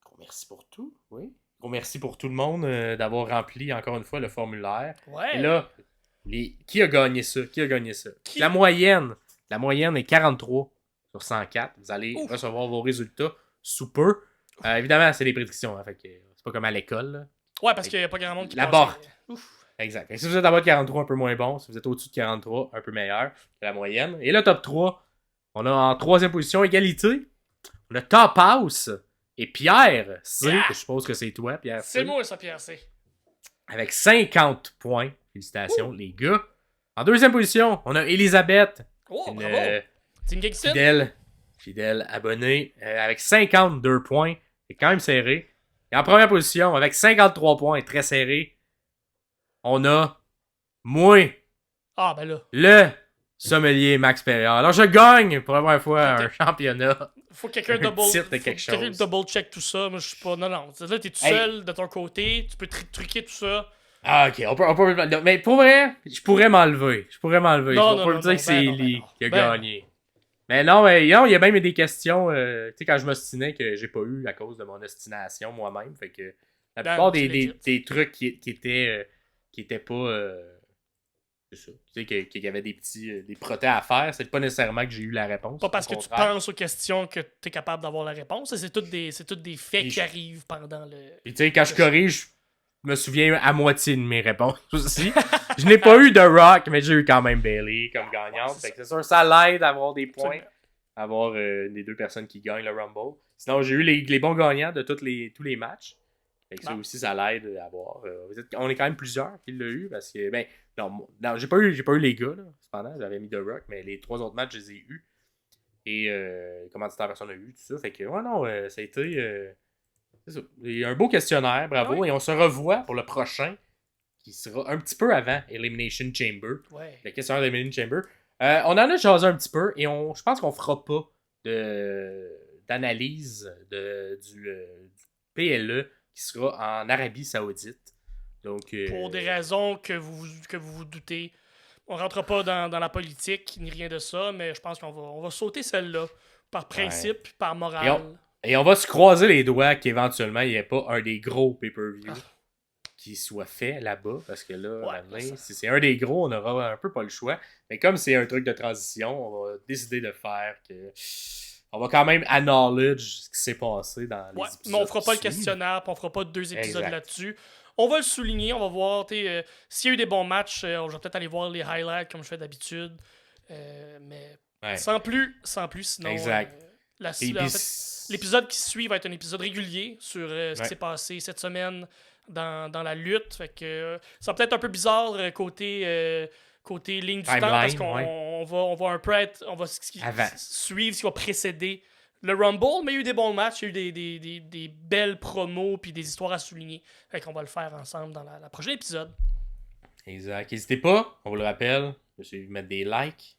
Gros merci pour tout. Oui. Gros merci pour tout le monde d'avoir rempli encore une fois le formulaire. Ouais. Et là, qui a gagné ça? La moyenne est 43 sur 104. Vous allez recevoir vos résultats sous peu. Évidemment, c'est des prédictions. Hein, fait que c'est pas comme à l'école. Là. Ouais, parce qu'il n'y a pas grand monde qui la barre. Exact. Et si vous êtes en bas de 43, un peu moins bon. Si vous êtes au-dessus de 43, un peu meilleur que la moyenne. Et le top 3, on a en troisième position égalité. On a Top House et Pierre C. Que je suppose que c'est toi, Pierre C. C'est moi, ça, Pierre C. Avec 50 points. Félicitations, les gars. En deuxième position, on a Elisabeth. Oh, bravo. Team Geekson. Fidèle abonnée. Avec 52 points. C'est quand même serré. Et en première position, avec 53 points, très serré, on a moi. Ah, ben là. Le sommelier Max Perriard. Alors, je gagne pour la première fois un championnat. Faut que quelqu'un double check tout ça. Moi, je suis pas. Non. Là, t'es tout seul de ton côté. Tu peux truquer tout ça. Ah, ok. On peut... Mais pour vrai, je pourrais m'enlever. Je pourrais dire que c'est Lee qui a gagné. Mais non, il y a même des questions, tu sais, quand je m'ostinais que j'ai pas eu à cause de mon ostination moi-même. Fait que la plupart des trucs qui étaient pas. C'est ça. Tu sais, qu'il y avait des protés à faire, c'est pas nécessairement que j'ai eu la réponse. Pas parce que tu penses aux questions que t'es capable d'avoir la réponse. C'est toutes des faits qui arrivent pendant le. Puis tu sais, quand je corrige, je me souviens à moitié de mes réponses aussi. Je n'ai pas eu de Rock, mais j'ai eu quand même Bayley comme gagnante. Fait que c'est sûr, ça l'aide à avoir des points, à avoir les deux personnes qui gagnent le Rumble. Sinon, j'ai eu les bons gagnants de tous les matchs. Fait que ça aussi, ça l'aide à avoir. On est quand même plusieurs qui l'ont eu parce que, non, j'ai pas eu les gars, là. Cependant, j'avais mis The Rock, mais les 3 autres matchs, je les ai eus. Et comment personne a eu, tout ça. Fait que, ça a été. C'est ça. Il y a un beau questionnaire, bravo. Oui. Et on se revoit pour le prochain, qui sera un petit peu avant Elimination Chamber. Ouais. Le questionnaire d'Elimination Chamber. On en a jasé un petit peu et je pense qu'on fera pas d'analyse du PLE qui sera en Arabie Saoudite. Donc, pour des raisons que vous vous doutez. On rentre pas dans la politique ni rien de ça, mais je pense qu'on va sauter celle-là par principe, par morale. Et on va se croiser les doigts qu'éventuellement il n'y ait pas un des gros pay-per-view qui soit fait là-bas, parce que là, si c'est un des gros, on aura un peu pas le choix. Mais comme c'est un truc de transition, on va décider de faire que... On va quand même acknowledge ce qui s'est passé dans les épisodes. Mais on fera pas le questionnaire, puis on fera pas 2 épisodes là-dessus. On va le souligner, on va voir, s'il y a eu des bons matchs, on va peut-être aller voir les highlights comme je fais d'habitude. Mais sans plus, sinon... Exact. En fait, l'épisode qui suit va être un épisode régulier sur ce qui s'est passé cette semaine dans la lutte. Fait que ça va peut-être un peu bizarre côté ligne du temps, parce qu'on va un peu on va suivre ce qui va précéder le Rumble, mais il y a eu des bons matchs, il y a eu des belles promos puis des histoires à souligner. Fait qu'on va le faire ensemble dans la prochaine épisode. Exact. N'hésitez pas, on vous le rappelle, de mettre des likes.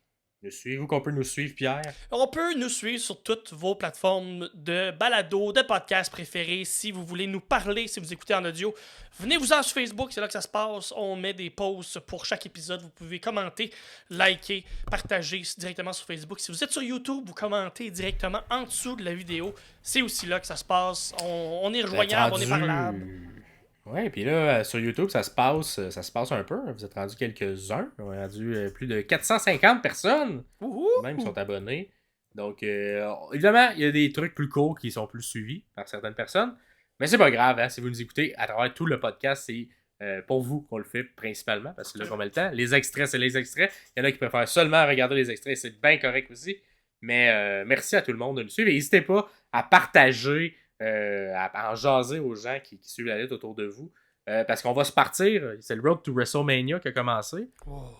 Où qu'on peut nous suivre, Pierre? On peut nous suivre sur toutes vos plateformes de balado, de podcast préférés. Si vous voulez nous parler, si vous écoutez en audio, venez-vous-en sur Facebook, c'est là que ça se passe. On met des posts pour chaque épisode. Vous pouvez commenter, liker, partager directement sur Facebook. Si vous êtes sur YouTube, vous commentez directement en dessous de la vidéo. C'est aussi là que ça se passe. On est rejoignable, on est parlable. Ouais, puis là, sur YouTube, ça se passe un peu. Vous êtes rendu quelques-uns. On est rendu plus de 450 personnes. Même qui sont abonnés. Donc, évidemment, il y a des trucs plus courts qui sont plus suivis par certaines personnes. Mais c'est pas grave, hein, si vous nous écoutez à travers tout le podcast, c'est pour vous qu'on le fait principalement, parce que là qu'on met le temps. Les extraits, c'est les extraits. Il y en a qui préfèrent seulement regarder les extraits, c'est bien correct aussi. Mais merci à tout le monde de nous suivre. Et n'hésitez pas à partager, à en jaser aux gens qui suivent la lutte autour de vous. Parce qu'on va se partir. C'est le Road to WrestleMania qui a commencé.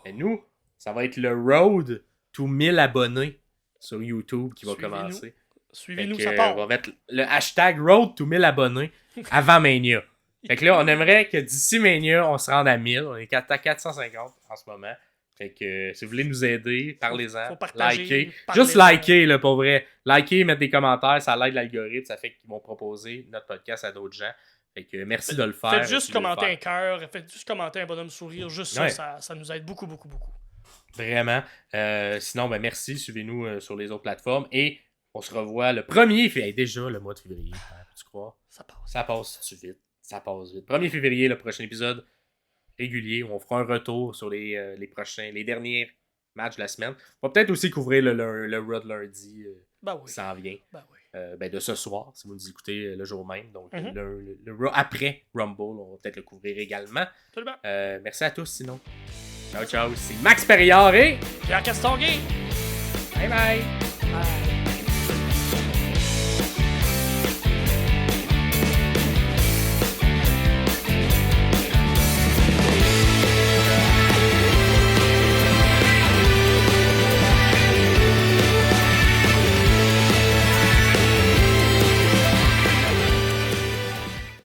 Et nous, ça va être le Road to 1000 abonnés sur YouTube qui va commencer. Suivez-nous, ça part. On va mettre le hashtag Road to 1000 abonnés avant Mania. Fait que là, on aimerait que d'ici Mania, on se rende à 1000. On est à 450 en ce moment. Fait que si vous voulez nous aider, parlez-en. Faut partager, likez. Juste liker, là, pour vrai. Liker, mettre des commentaires, ça l'aide l'algorithme. Ça fait qu'ils vont proposer notre podcast à d'autres gens. Fait que merci de le faire. Faites juste commenter un cœur, faites juste commenter un bonhomme sourire. Juste ça nous aide beaucoup, beaucoup, beaucoup. Vraiment. Sinon, merci. Suivez-nous sur les autres plateformes. Et on se revoit le 1er février. Déjà le mois de février. Tu crois? Ça passe vite. Ça passe vite. 1er février, le prochain épisode régulier, où on fera un retour sur les derniers matchs de la semaine. On va peut-être aussi couvrir le Raw de lundi qui s'en vient. De ce soir, si vous nous écoutez le jour même. Donc, le Raw après Rumble, on va peut-être le couvrir également. Merci à tous, sinon. Ciao, ciao. C'est Max Perriard et Pierre Castonguay. Bye bye. Bye.